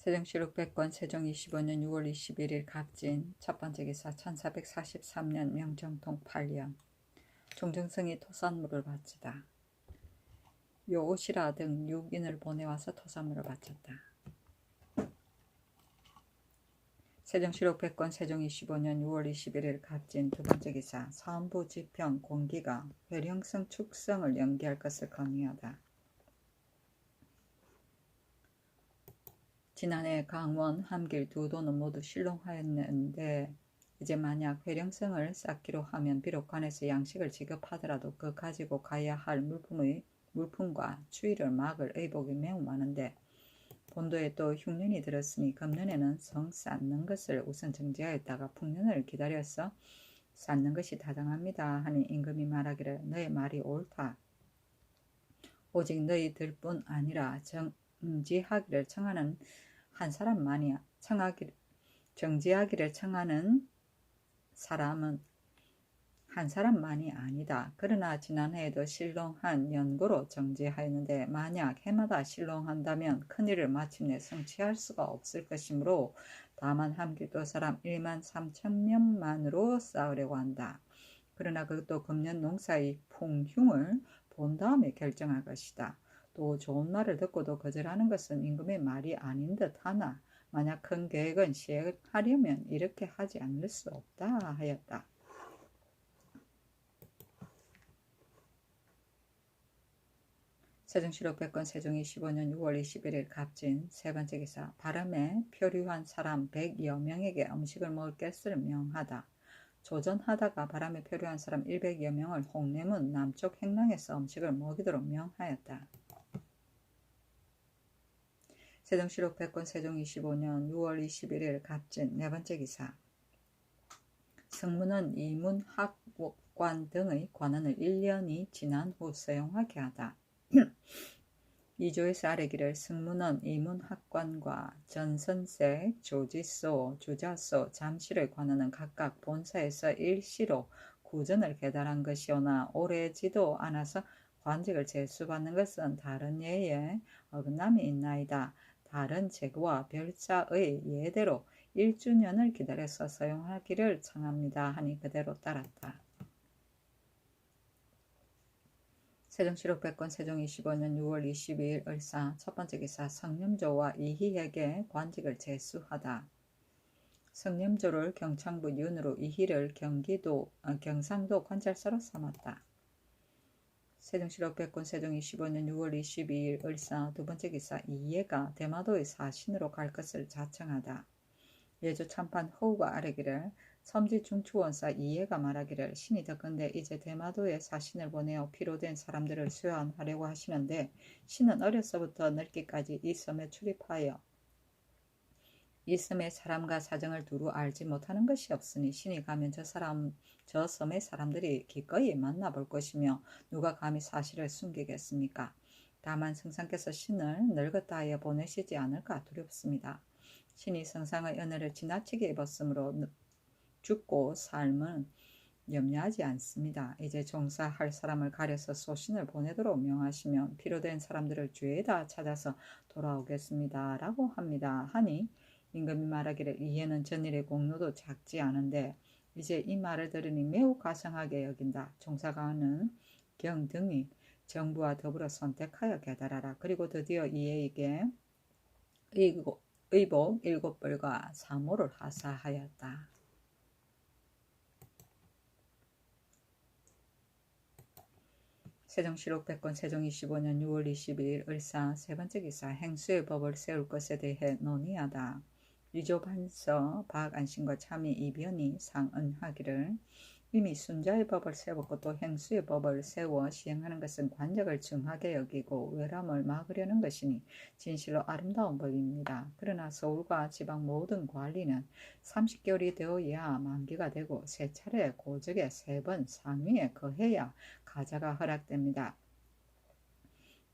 세종시록 100권 세종 25년 6월 21일 갑진 첫번째 기사 1443년 명정통 8년 종정성이 토산물을 바치다. 요오시라 등 6인을 보내와서 토산물을 바쳤다. 세종시록 100권 세종 25년 6월 21일 갑진 두번째 기사 사헌부 지평 공기가 회령성 축성을 연기할 것을 건의하다. 지난해 강원, 함길 두 도는 모두 실롱하였는데 이제 만약 회령성을 쌓기로 하면 비록 관에서 양식을 지급하더라도 그 가지고 가야 할 물품과 추위를 막을 의복이 매우 많은데 본도에 또 흉년이 들었으니 금년에는 성 쌓는 것을 우선 정지하였다가 풍년을 기다려서 쌓는 것이 타당합니다 하니 임금이 말하기를 너의 말이 옳다. 오직 너희들뿐 아니라 정지하기를 청하는 한 사람만이 정지하기를 청하는 사람은 한 사람만이 아니다. 그러나 지난해에도 실롱한 연고로 정지하였는데 만약 해마다 실롱한다면 큰일을 마침내 성취할 수가 없을 것이므로 다만 함길도 사람 1만 3천 명만으로 쌓으려고 한다. 그러나 그것도 금년 농사의 풍흉을 본 다음에 결정할 것이다. 또 좋은 말을 듣고도 거절하는 것은 임금의 말이 아닌 듯 하나 만약 큰 계획은 시행하려면 이렇게 하지 않을 수 없다 하였다. 세종시록 100권 세종 25년 6월 21일 갑진 세번째 기사 바람에 표류한 사람 100여 명에게 음식을 먹을 것을 명하다. 조전하다가 바람에 표류한 사람 100여 명을 홍내문 남쪽 행랑에서 음식을 먹이도록 명하였다. 세종시록 100권 세종 25년 6월 21일 갑진 네번째 기사 성문은 이문학관 등의 관원을 1년이 지난 후 사용하게 하다. 2조에서 아래기를 승문원, 이문학관과 전선색, 조지소, 주자소, 잠실의 관원은 각각 본사에서 일시로 구전을 계달한 것이오나 오래지도 않아서 관직을 제수받는 것은 다른 예에 어긋남이 있나이다. 다른 제도와 별사의 예대로 1주년을 기다려서 사용하기를 청합니다 하니 그대로 따랐다. 세종시록 100권 세종 25년 6월 22일 을사 첫번째 기사 성념조와 이희에게 관직을 제수하다. 성념조를 경창부 윤으로 이희를 경상도 관찰사로 삼았다. 세종시록 100권 세종 25년 6월 22일 을사 두번째 기사 이해가 대마도의 사신으로 갈 것을 자청하다. 예조 참판 허우가 아뢰기를 섬지 중추원사 이해가 말하기를 신이 덕건대 이제 대마도에 사신을 보내어 피로된 사람들을 수여하려고 하시는데 신은 어려서부터 늙기까지 이 섬에 출입하여 이 섬의 사람과 사정을 두루 알지 못하는 것이 없으니 신이 가면 저 섬의 사람들이 기꺼이 만나볼 것이며 누가 감히 사실을 숨기겠습니까? 다만 성상께서 신을 늙었다 하여 보내시지 않을까 두렵습니다. 신이 성상의 은혜를 지나치게 입었으므로 죽고 삶은 염려하지 않습니다. 이제 종사할 사람을 가려서 소신을 보내도록 명하시면 피로된 사람들을 주에다 찾아서 돌아오겠습니다. 라고 합니다. 하니 임금이 말하기를 이해는 전일의 공로도 작지 않은데 이제 이 말을 들으니 매우 가성하게 여긴다. 종사가는 경 등이 정부와 더불어 선택하여 계달하라. 그리고 드디어 이해에게 의복 7벌과 사모를 하사하였다. 세종시록 100권 세종 25년 6월 22일 을사 세번째 기사 행수의 법을 세울 것에 대해 논의하다. 위조반서 박안신과 참의 이변이 상언하기를 이미 순자의 법을 세웠고 또 행수의 법을 세워 시행하는 것은 관적을 증하게 여기고 외람을 막으려는 것이니 진실로 아름다운 법입니다. 그러나 서울과 지방 모든 관리는 30개월이 되어야 만기가 되고 세 차례 고적에 3번 상위에 거해야 가자가 허락됩니다.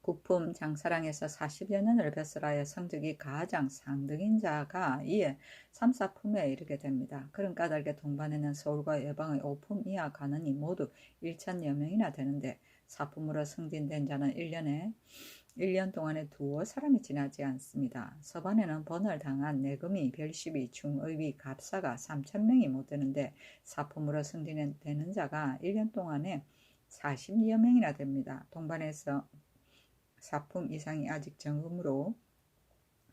국품 장사랑에서 40여 년을 벼슬하여 성적이 가장 상등인 자가 이에 3, 4품에 이르게 됩니다. 그런 까닭에 동반에는 서울과 예방의 5품 이하 가는이 모두 1,000여 명이나 되는데 4품으로 승진된 자는 1년에 1년 동안에 두어 사람이 지나지 않습니다. 서반에는 번을 당한 내금이 별십이 중의위 갑사가 3,000명이 못 되는데 사품으로 승진되는 자가 1년 동안에 40여 명이나 됩니다. 동반에서 사품 이상이 아직 정금으로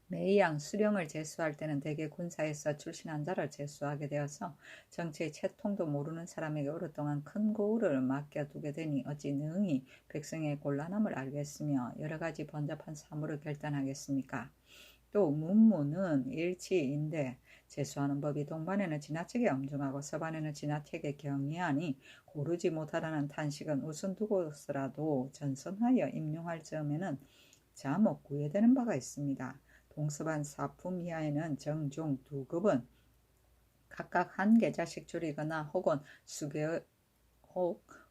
매양 수령을 제수할 때는 대개 군사에서 출신한 자를 제수하게 되어서 정치의 채통도 모르는 사람에게 오랫동안 큰 고을을 맡겨두게 되니 어찌 능히 백성의 곤란함을 알겠으며 여러 가지 번잡한 사무를 결단하겠습니까? 또 문무는 일치인데 제수하는 법이 동반에는 지나치게 엄중하고 서반에는 지나치게 경이하니 고르지 못하다는 탄식은 우선 두고서라도 전선하여 임용할 점에는 자목 구애되는 바가 있습니다. 동서반 사품 이하에는 정, 중 두 급은 각각 한 계자씩 줄이거나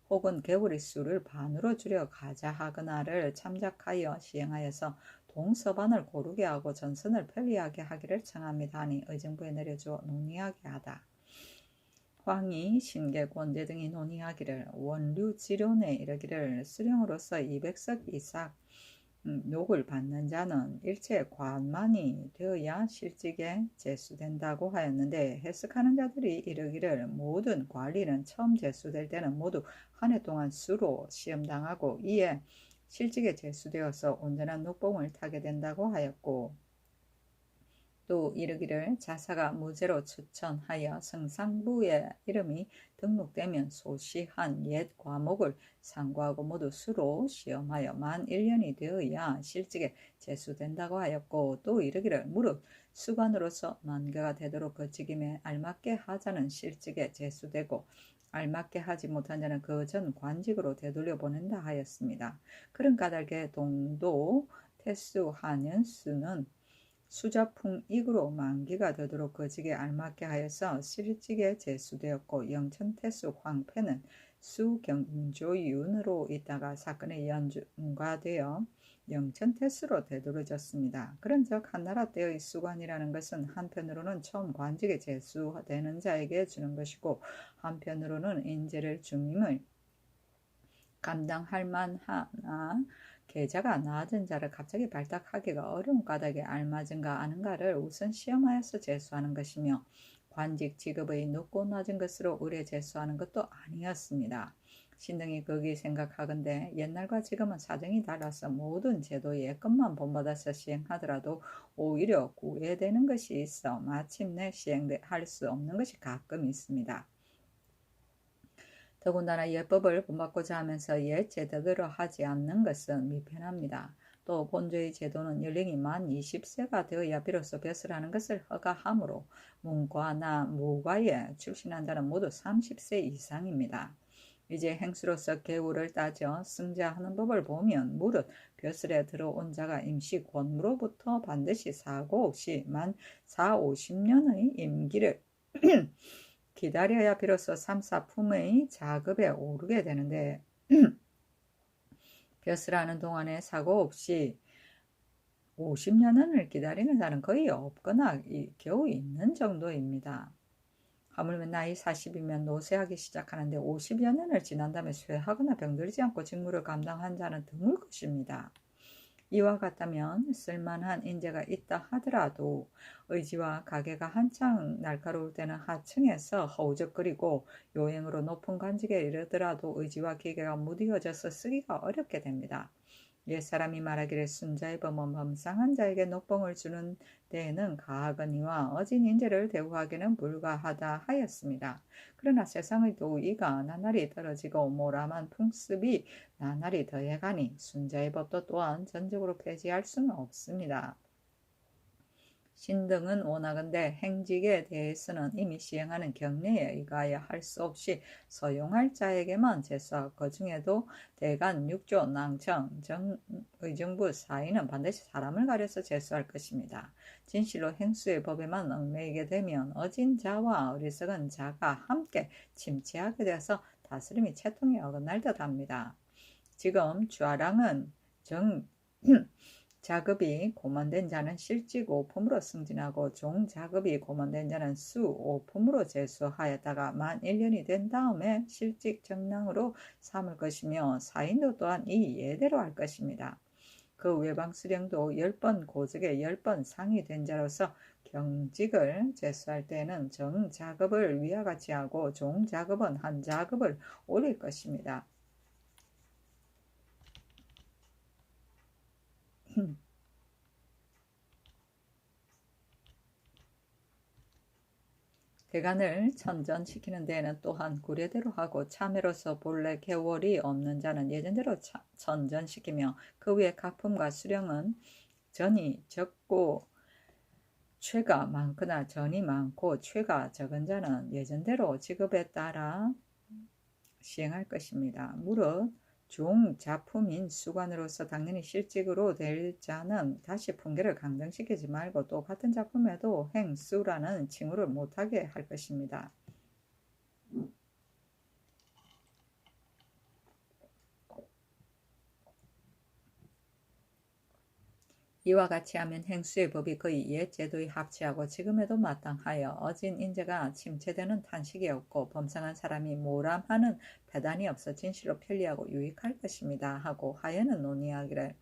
혹은 개월의 수를 반으로 줄여 가자하거나를 참작하여 시행하여서 동서반을 고르게 하고 전선을 편리하게 하기를 청합니다 하니 의정부에 내려주어 논의하게 하다. 황희, 신계, 권제 등이 논의하기를 원류 지론에 이르기를 수령으로서 200석 이상 녹을 받는 자는 일체 관만이 되어야 실직에 제수된다고 하였는데 해석하는 자들이 이르기를 모든 관리는 처음 제수될 때는 모두 한 해 동안 수로 시험당하고 이에 실직에 제수되어서 온전한 녹봉을 타게 된다고 하였고 또 이르기를 자사가 무죄로 추천하여 성상부의 이름이 등록되면 소시한 옛 과목을 상고하고 모두 수로 시험하여 만 1년이 되어야 실직에 제수된다고 하였고 또 이르기를 무릇 수관으로서 만개가 되도록 거치김에 알맞게 하자는 실직에 제수되고 알맞게 하지 못한 자는 그 전 관직으로 되돌려 보낸다 하였습니다. 그런 까닭에 동도 태수하년 수는 수자풍익으로 만기가 되도록 거직에 알맞게 하여서 실직에 제수되었고 영천태수 황패는 수경조윤으로 있다가 사건에 연중과되어 영천태수로 되돌려졌습니다. 그런즉 한나라 때의 수관이라는 것은 한편으로는 처음 관직에 제수되는 자에게 주는 것이고 한편으로는 인재를 중임을 감당할 만하나 계좌가 낮은 자를 갑자기 발탁하기가 어려운 까닭에 알맞은가 아는가를 우선 시험하여서 제수하는 것이며 관직 직업의 높고 낮은 것으로 의뢰 제수하는 것도 아니었습니다. 신등이 거기 생각하건대 옛날과 지금은 사정이 달라서 모든 제도의 것만 본받아서 시행하더라도 오히려 구애되는 것이 있어 마침내 시행할 수 없는 것이 가끔 있습니다. 더군다나 예법을 본받고자 하면서 옛 제도대로 하지 않는 것은 미편합니다. 또 본조의 제도는 연령이 만 20세가 되어야 비로소 벼슬 하는 것을 허가하므로 문과나 무과에 출신한 자는 모두 30세 이상입니다. 이제 행수로서 계우를 따져 승자하는 법을 보면 무릇 벼슬에 들어온 자가 임시 권무로부터 반드시 사고 없이 만 4, 50년의 임기를 기다려야 비로소 3, 4품의 자급에 오르게 되는데 벼슬하는 동안에 사고 없이 50년을 기다리는 자는 거의 없거나 겨우 있는 정도입니다. 하물며 나이 40이면 노쇠하기 시작하는데 50여 년을 지난 다음에 쇠하거나 병들지 않고 직무를 감당한 자는 드물 것입니다. 이와 같다면 쓸만한 인재가 있다 하더라도 의지와 가계가 한창 날카로울 때는 하층에서 허우적거리고 요행으로 높은 관직에 이르더라도 의지와 기계가 무디어져서 쓰기가 어렵게 됩니다. 옛사람이 말하기를 순자의 범은 범상한 자에게 녹봉을 주는 데에는 가하거니와 어진 인재를 대우하기는 불가하다 하였습니다. 그러나 세상의 도의가 나날이 떨어지고 모람한 풍습이 나날이 더해가니 순자의 법도 또한 전적으로 폐지할 수는 없습니다. 신등은 원하건대 행직에 대해서는 이미 시행하는 경례에 의하여 할 수 없이 서용할 자에게만 제수하고 그 중에도 대간, 육조, 낭청, 의정부, 사인은 반드시 사람을 가려서 제수할 것입니다. 진실로 행수의 법에만 얽매이게 되면 어진 자와 어리석은 자가 함께 침체하게 되어서 다스림이 채통에 어긋날 듯합니다. 지금 주아랑은 자급이 고만된 자는 실직 5품으로 승진하고 종자급이 고만된 자는 수 5품으로 제수하였다가 만 1년이 된 다음에 실직 정랑으로 삼을 것이며 사인도 또한 이 예대로 할 것입니다. 그 외방 수령도 10번 고적에 10번 상이 된 자로서 경직을 제수할 때는 정작업을 위와 같이 하고 종작업은 한 작업을 올릴 것입니다. 대간을 천전시키는 데에는 또한 구례대로 하고 참외로서 본래 개월이 없는 자는 예전대로 천전시키며 그 위에 각품과 수령은 전이 적고 최가 많거나 전이 많고 최가 적은 자는 예전대로 직업에 따라 시행할 것입니다. 무릇 종자품인 수관으로서 당연히 실직으로 될 자는 다시 품계를 강등시키지 말고 또 같은 작품에도 행수라는 칭호를 못하게 할 것입니다. 이와 같이 하면 행수의 법이 거의 옛 제도에 합치하고 지금에도 마땅하여 어진 인재가 침체되는 탄식이 없고 범상한 사람이 모람하는 배단이 없어 진실로 편리하고 유익할 것입니다 하고 하여는 논의하기를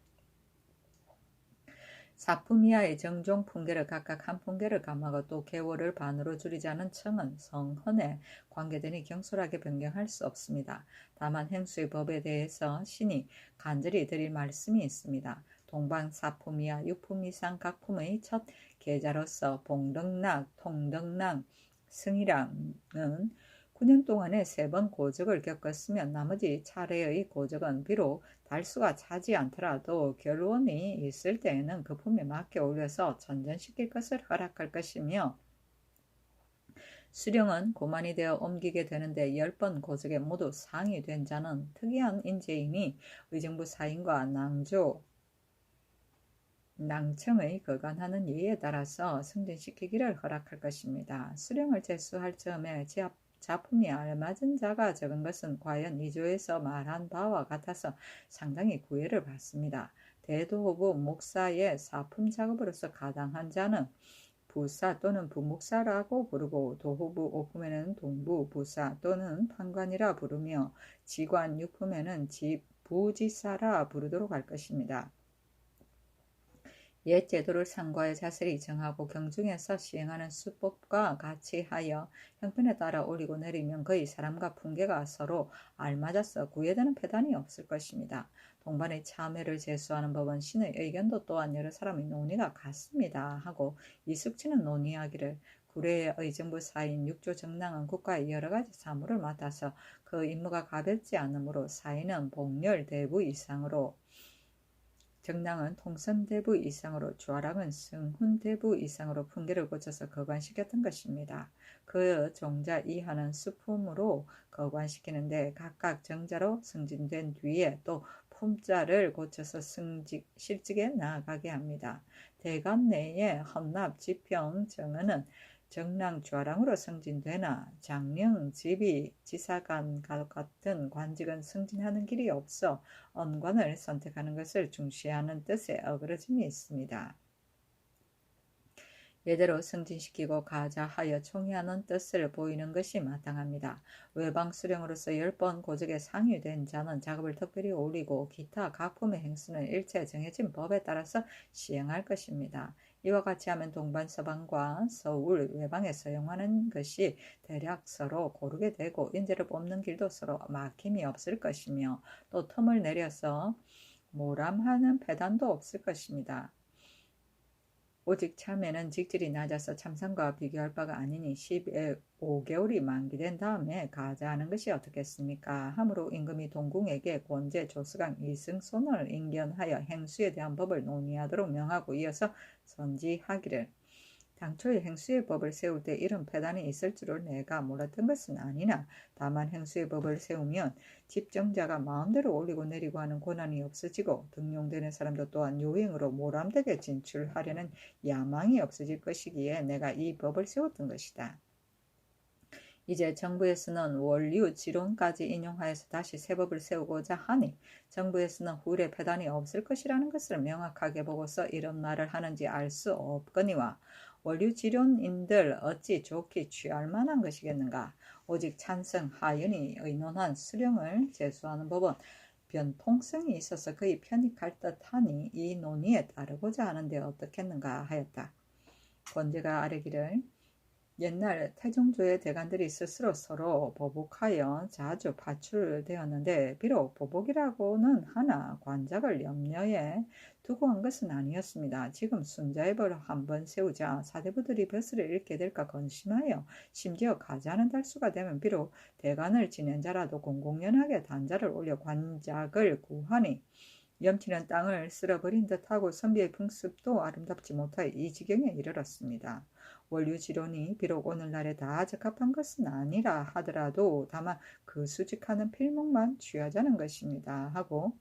사품 이하의 정종 품계를 각각 한 품계를 감하고 또 계월을 반으로 줄이자는 청은 성헌에 관계되니 경솔하게 변경할 수 없습니다. 다만 행수의 법에 대해서 신이 간절히 드릴 말씀이 있습니다. 동방 사품 이하 6품 이상 각 품의 첫 계자로서 봉덕락, 통덕락, 승이랑은 9년 동안에 3번 고적을 겪었으면 나머지 차례의 고적은 비록 달수가 차지 않더라도 결론이 있을 때에는 그 품에 맞게 올려서 전전시킬 것을 허락할 것이며 수령은 고만이 되어 옮기게 되는데 10번 고적에 모두 상이 된 자는 특이한 인재이니 의정부 사인과 낭청의 거간하는 예에 따라서 승진시키기를 허락할 것입니다. 수령을 제수할 즈음에 작품이 알맞은 자가 적은 것은 과연 이조에서 말한 바와 같아서 상당히 구애를 받습니다. 대도호부 목사의 사품 작업으로서 가당한 자는 부사 또는 부목사라고 부르고 도호부 오품에는 동부, 부사 또는 판관이라 부르며 지관 육품에는 부지사라 부르도록 할 것입니다. 옛 제도를 상고하여 자세히 정하고 경중에서 시행하는 수법과 같이 하여 형편에 따라 올리고 내리면 거의 사람과 품계가 서로 알맞아서 구애되는 폐단이 없을 것입니다. 동반의 참회를 제수하는 법은 신의 의견도 또한 여러 사람의 논의가 같습니다 하고 이숙치는 논의하기를 구례의 의정부 사인 육조 정랑은 국가의 여러 가지 사무를 맡아서 그 임무가 가볍지 않으므로 사인은 복렬 대부 이상으로 정랑은 통선대부 이상으로 주아랑은 승훈대부 이상으로 품계를 고쳐서 거관시켰던 것입니다. 그 종자 이하는 수품으로 거관시키는데 각각 정자로 승진된 뒤에 또 품자를 고쳐서 실직에 나아가게 합니다. 대관 내에 헌납, 지평, 정은은 정랑 주아랑으로 승진되나 장령, 지비, 지사관 같은 관직은 승진하는 길이 없어 언관을 선택하는 것을 중시하는 뜻의 어그러짐이 있습니다. 예대로 승진시키고 가자 하여 총의하는 뜻을 보이는 것이 마땅합니다. 외방 수령으로서 10번 고적에 상위된 자는 작업을 특별히 올리고 기타 각품의 행수는 일체 정해진 법에 따라서 시행할 것입니다. 이와 같이 하면 동반 서방과 서울 외방에 사용하는 것이 대략 서로 고르게 되고 인재를 뽑는 길도 서로 막힘이 없을 것이며 또 틈을 내려서 모람하는 배단도 없을 것입니다. 오직 참외는 직질이 낮아서 참상과 비교할 바가 아니니 15개월이 만기된 다음에 가자하는 것이 어떻겠습니까? 하므로 임금이 동궁에게 권제 조수강 이승손을 인견하여 행수에 대한 법을 논의하도록 명하고 이어서 선지하기를 당초에 행수의 법을 세울 때 이런 폐단이 있을 줄을 내가 몰랐던 것은 아니나 다만 행수의 법을 세우면 집정자가 마음대로 올리고 내리고 하는 권한이 없어지고 등용되는 사람도 또한 요행으로 모람되게 진출하려는 야망이 없어질 것이기에 내가 이 법을 세웠던 것이다. 이제 정부에서는 원류 지론까지 인용하여서 다시 새 법을 세우고자 하니 정부에서는 후일에 폐단이 없을 것이라는 것을 명확하게 보고서 이런 말을 하는지 알 수 없거니와 원류지론인들 어찌 좋게 취할 만한 것이겠는가. 오직 찬성 하연이 의논한 수령을 제수하는 법은 변통성이 있어서 그의 편이 갈 듯하니 이 논의에 따르고자 하는데 어떻겠는가 하였다. 권제가 아뢰기를 옛날 태종조의 대관들이 스스로 서로 보복하여 자주 파출되었는데 비록 보복이라고는 하나 관작을 염려에 두고 한 것은 아니었습니다. 지금 순자의 벌을 한번 세우자 사대부들이 벼슬을 잃게 될까 건심하여 심지어 가자는 달수가 되면 비록 대관을 지낸 자라도 공공연하게 단자를 올려 관작을 구하니 염치는 땅을 쓸어버린 듯하고 선비의 풍습도 아름답지 못하여 이 지경에 이르렀습니다. 원류지론이 비록 오늘날에 다 적합한 것은 아니라 하더라도 다만 그 수직하는 필목만 취하자는 것입니다. 하고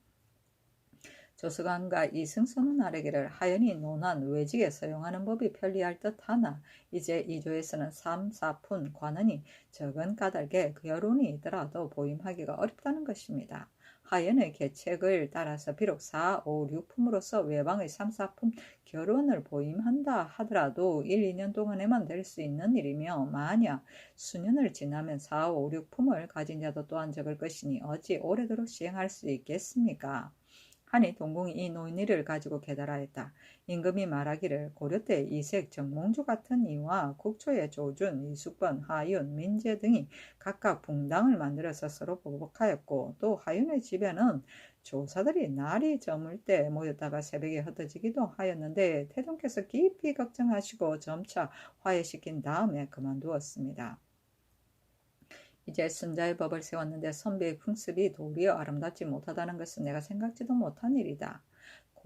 조서관과 이승선은 아래기를 하연히 논한 외직에 사용하는 법이 편리할 듯하나 이제 이조에서는 3, 4푼 관원이 적은 까닭에 여론이 있더라도 보임하기가 어렵다는 것입니다. 하연의 계책을 따라서 비록 4, 5, 6품으로서 외방의 3, 4품 결혼을 보임한다 하더라도 1, 2년 동안에만 될 수 있는 일이며 만약 수년을 지나면 4, 5, 6품을 가진 자도 또한 적을 것이니 어찌 오래도록 시행할 수 있겠습니까? 하니 동궁이 이 논의를 가지고 계달하였다. 임금이 말하기를 고려 때 이색, 정몽주 같은 이와 국초의 조준, 이숙번, 하윤, 민재 등이 각각 붕당을 만들어서 서로 보복하였고 또 하윤의 집에는 조사들이 날이 저물 때 모였다가 새벽에 흩어지기도 하였는데 태종께서 깊이 걱정하시고 점차 화해시킨 다음에 그만두었습니다. 이제 순자의 법을 세웠는데 선비의 풍습이 도리어 아름답지 못하다는 것은 내가 생각지도 못한 일이다.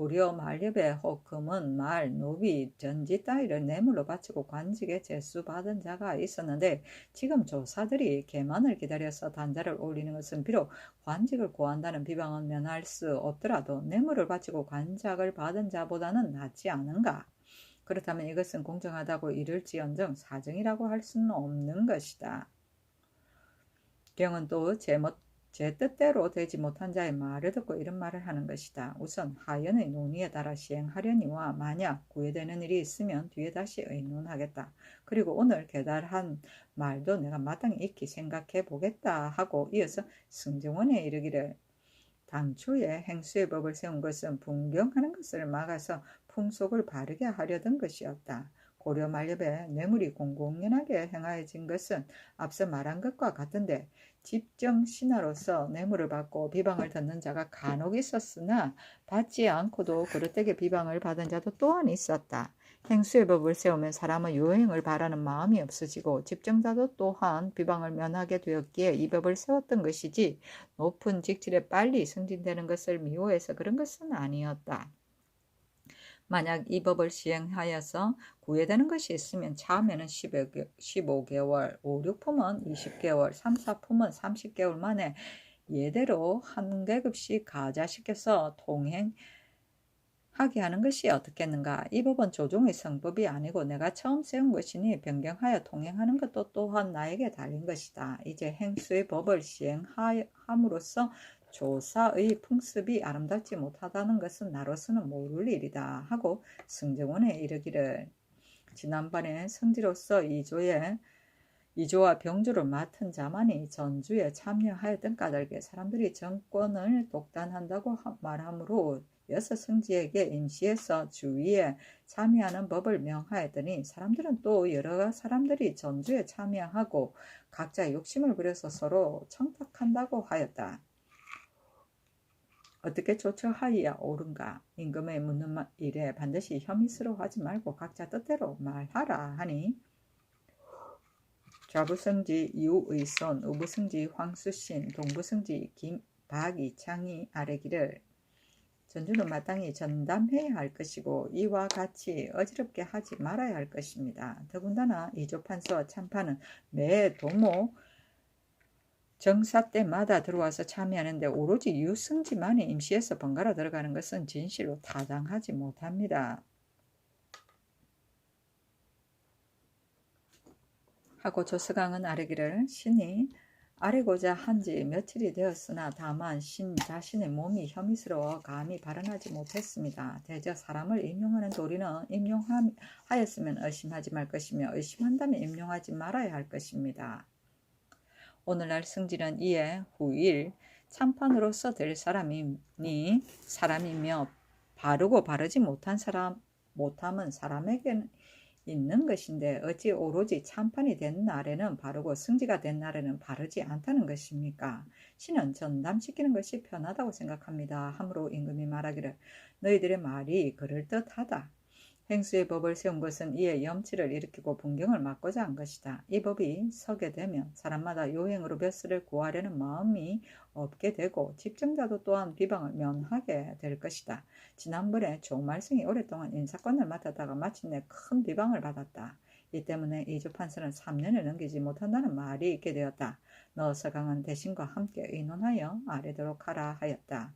고려 만렵에 혹금은 말, 노비, 전지 따위를 뇌물로 바치고 관직에 제수받은 자가 있었는데 지금 조사들이 계만을 기다려서 단자를 올리는 것은 비록 관직을 구한다는 비방은 면할 수 없더라도 뇌물을 바치고 관작을 받은 자보다는 낫지 않은가? 그렇다면 이것은 공정하다고 이를지언정 사정이라고 할 수는 없는 것이다. 경은 또 제 뜻대로 되지 못한 자의 말을 듣고 이런 말을 하는 것이다. 우선 하연의 논의에 따라 시행하려니와 만약 구애되는 일이 있으면 뒤에 다시 의논하겠다. 그리고 오늘 계달한 말도 내가 마땅히 익히 생각해 보겠다 하고 이어서 승정원에 이르기를 당초에 행수의 법을 세운 것은 분경하는 것을 막아서 풍속을 바르게 하려던 것이었다. 고려 만렵에 뇌물이 공공연하게 행하여진 것은 앞서 말한 것과 같은데 집정신하로서 뇌물을 받고 비방을 듣는 자가 간혹 있었으나 받지 않고도 그릇되게 비방을 받은 자도 또한 있었다. 행수의 법을 세우면 사람은 유행을 바라는 마음이 없어지고 집정자도 또한 비방을 면하게 되었기에 이 법을 세웠던 것이지 높은 직질에 빨리 승진되는 것을 미워해서 그런 것은 아니었다. 만약 이 법을 시행하여서 구애되는 것이 있으면 처음에는 15개월, 5, 6품은 20개월, 3, 4품은 30개월 만에 예대로 한 계급씩 가자시켜서 통행하게 하는 것이 어떻겠는가? 이 법은 조종의 성법이 아니고 내가 처음 세운 것이니 변경하여 통행하는 것도 또한 나에게 달린 것이다. 이제 행수의 법을 시행함으로써 조사의 풍습이 아름답지 못하다는 것은 나로서는 모를 일이다 하고 승정원에 이르기를 지난번에 성지로서 이조와 병주를 맡은 자만이 전주에 참여하였던 까닭에 사람들이 정권을 독단한다고 말하므로 여섯 성지에게 임시해서 주위에 참여하는 법을 명하였더니 사람들은 또 여러 사람들이 전주에 참여하고 각자 욕심을 부려서 서로 청탁한다고 하였다. 어떻게 조처하여야 옳은가? 임금의 묻는 일에 반드시 혐의스러워하지 말고 각자 뜻대로 말하라 하니 좌부성지 이우의손, 우부성지 황수신, 동부성지 박이창이 아뢰기를 전주는 마땅히 전담해야 할 것이고 이와 같이 어지럽게 하지 말아야 할 것입니다. 더군다나 이조판서와 참판은 매 도모 정사 때마다 들어와서 참여하는데 오로지 유승지만이 임시해서 번갈아 들어가는 것은 진실로 타당하지 못합니다. 하고 조서강은 아뢰기를 신이 아뢰고자 한지 며칠이 되었으나 다만 신 자신의 몸이 혐의스러워 감히 발언하지 못했습니다. 대저 사람을 임용하는 도리는 임용하였으면 의심하지 말 것이며 의심한다면 임용하지 말아야 할 것입니다. 오늘날 승진은 이에 후일 참판으로서 될 사람이며 바르고 바르지 못함은 사람에게 있는 것인데 어찌 오로지 참판이 된 날에는 바르고 승지가 된 날에는 바르지 않다는 것입니까? 신은 전담시키는 것이 편하다고 생각합니다. 함으로 임금이 말하기를 너희들의 말이 그럴듯하다. 행수의 법을 세운 것은 이에 염치를 일으키고 분경을 막고자 한 것이다. 이 법이 서게 되면 사람마다 요행으로 벼슬을 구하려는 마음이 없게 되고 집정자도 또한 비방을 면하게 될 것이다. 지난번에 조말승이 오랫동안 인사권을 맡았다가 마침내 큰 비방을 받았다. 이 때문에 이주 판서는 3년을 넘기지 못한다는 말이 있게 되었다. 너 서강은 대신과 함께 의논하여 아뢰도록 하라 하였다.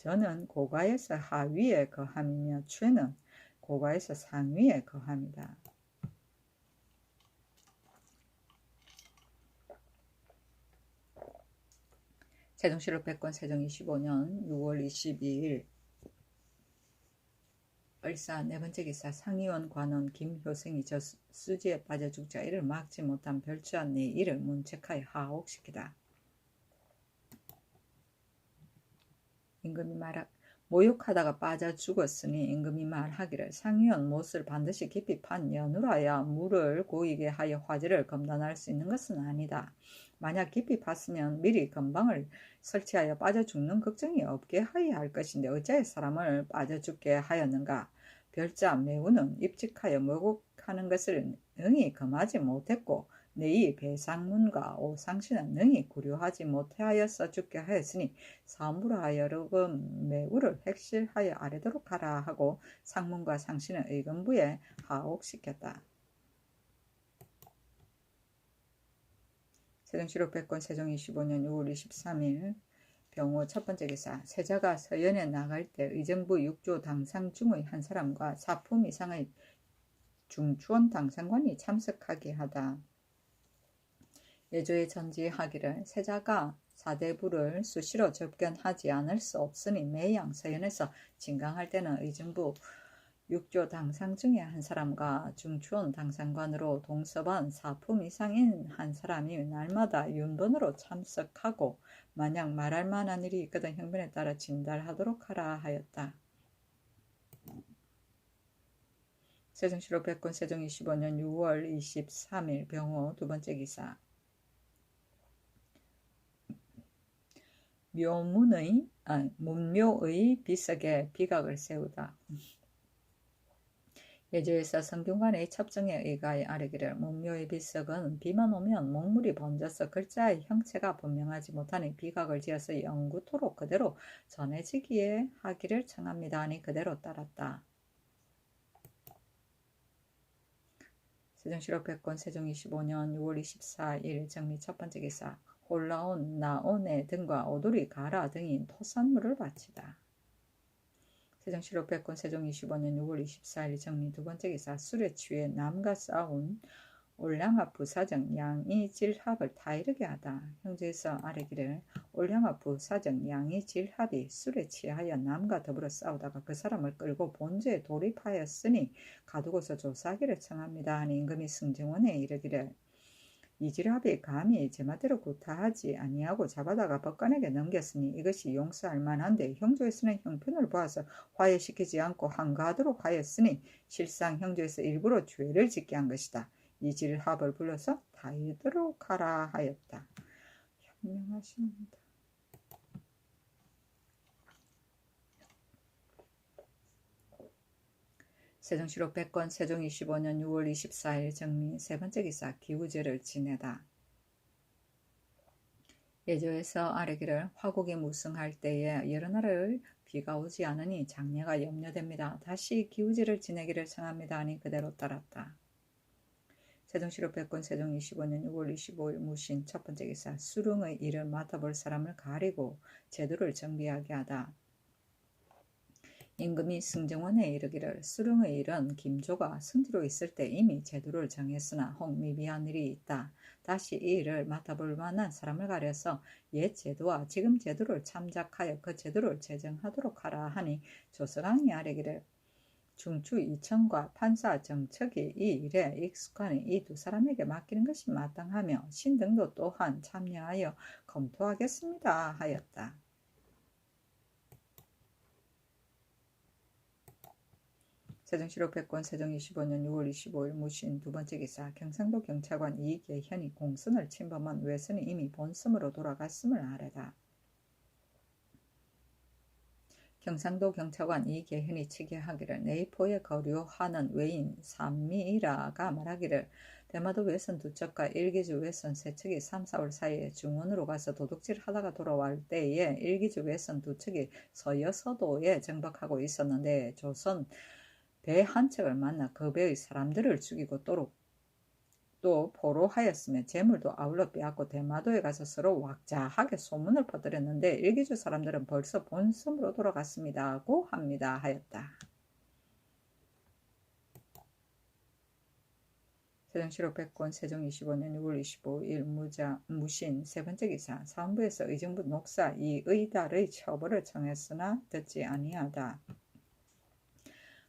저는 고가에서 하위에 거함이며 최는 고가에서 상위에 거함이다. 세종실록 백권 세종 25년 6월 22일 을사 네번째 기사 상의원 관원 김효생이 저 수지에 빠져 죽자 이를 막지 못한 별주한 네 이를 문책하여 하옥시키다. 임금이 모욕하다가 빠져 죽었으니 임금이 말하기를 상위원 못을 반드시 깊이 판 연으로야 물을 고이게 하여 화재를 검단할 수 있는 것은 아니다. 만약 깊이 팠으면 미리 건방을 설치하여 빠져 죽는 걱정이 없게 하여야 할 것인데 어찌하여 사람을 빠져 죽게 하였는가. 별자 매우는 입직하여 모욕하는 것을 능히 금하지 못했고 내이 배상문과 오상신은 능히 구려하지 못하여서 죽게 하였으니 사무로 하여 여러분 매우를 핵실하여 아뢰도록 하라 하고 상문과 상신을 의금부에 하옥시켰다. 세종실록 백권 세종 25년 6월 23일 병호 첫번째 기사 세자가 서연에 나갈 때 의정부 6조 당상 중의 한 사람과 사품 이상의 중추원 당상관이 참석하게 하다. 예조에 전지하기를 세자가 사대부를 수시로 접견하지 않을 수 없으니 매양 서연에서 진강할 때는 의정부 6조 당상 중에 한 사람과 중추원 당상관으로 동서반 사품 이상인 한 사람이 날마다 윤번으로 참석하고 만약 말할 만한 일이 있거든 형편에 따라 진달하도록 하라 하였다. 세종실록 백권 세종 25년 6월 23일 병호 두번째 기사 문묘의 비석에 비각을 세우다. 예조에서 성균관의 첩정에 의가에 아뢰기를 문묘의 비석은 비만 오면 먹물이 번져서 글자의 형체가 분명하지 못하니 비각을 지어서 영구토록 그대로 전해지기에 하기를 청합니다 하니 그대로 따랐다. 세종실록 백권 세종 25년 6월 24일 정미 첫번째 기사 홀라온 나온의 등과 오돌이 가라 등인 토산물을 바치다. 세종실록 백권 세종 25년 6월 24일 정리 두번째 기사 술에 취해 남과 싸운 올량합 부사정 양이 질합을 타이르게 하다. 형제에서 아뢰기를 올량합 부사정 양이 질합이 술에 취하여 남과 더불어 싸우다가 그 사람을 끌고 본주에 돌입하였으니 가두고서 조사하기를 청합니다 하니 임금이 승정원에 이르기를 이 질합이 감히 제멋대로 구타하지 아니하고 잡아다가 법관에게 넘겼으니 이것이 용서할 만한데 형조에서는 형편을 보아서 화해시키지 않고 항거하도록 하였으니 실상 형조에서 일부러 죄를 짓게 한 것이다. 이 질합을 불러서 타이도록 하라 하였다. 현명하십니다. 세종실록 백권 세종 25년 6월 24일 정미 세번째 기사 기우제를 지내다. 예조에서 아뢰기를 화국이 무승할 때에 여러 날을 비가 오지 않으니 장례가 염려됩니다. 다시 기우제를 지내기를 청합니다 하니 그대로 따랐다. 세종실록 백권 세종 25년 6월 25일 무신 첫번째 기사 수릉의 일을 맡아볼 사람을 가리고 제도를 정비하게 하다. 임금이 승정원에 이르기를 수릉의 일은 김조가 승지로 있을 때 이미 제도를 정했으나 혹 미비한 일이 있다. 다시 이 일을 맡아볼 만한 사람을 가려서 옛 제도와 지금 제도를 참작하여 그 제도를 제정하도록 하라 하니 조서강이 아뢰기를 중추 이천과 판사 정척이 이 일에 익숙하니 이 두 사람에게 맡기는 것이 마땅하며 신등도 또한 참여하여 검토하겠습니다 하였다. 세종시록 백권 세종 25년 6월 25일 무신 두번째 기사 경상도 경찰관 이계현이 공선을 침범한 외선이 이미 본섬으로 돌아갔음을 아뢰다. 경상도 경찰관 이계현이 취재하기를 내포에 거류하는 외인 삼미이라가 말하기를 대마도 외선 두 척과 일기주 외선 세 척이 3, 4월 사이에 중원으로 가서 도둑질 하다가 돌아올 때에 일기주 외선 두 척이 서여서도에 정박하고 있었는데 조선 배 한 척을 만나 그 배의 사람들을 죽이고 또 포로하였으며 재물도 아울러 빼앗고 대마도에 가서 서로 왁자하게 소문을 퍼뜨렸는데 일기주 사람들은 벌써 본섬으로 돌아갔습니다고 합니다 하였다. 세종시록 백권 세종 25년 6월 25일 무신 세 번째 기사 사헌부에서 의정부 녹사 이의달의 처벌을 청했으나 듣지 아니하다.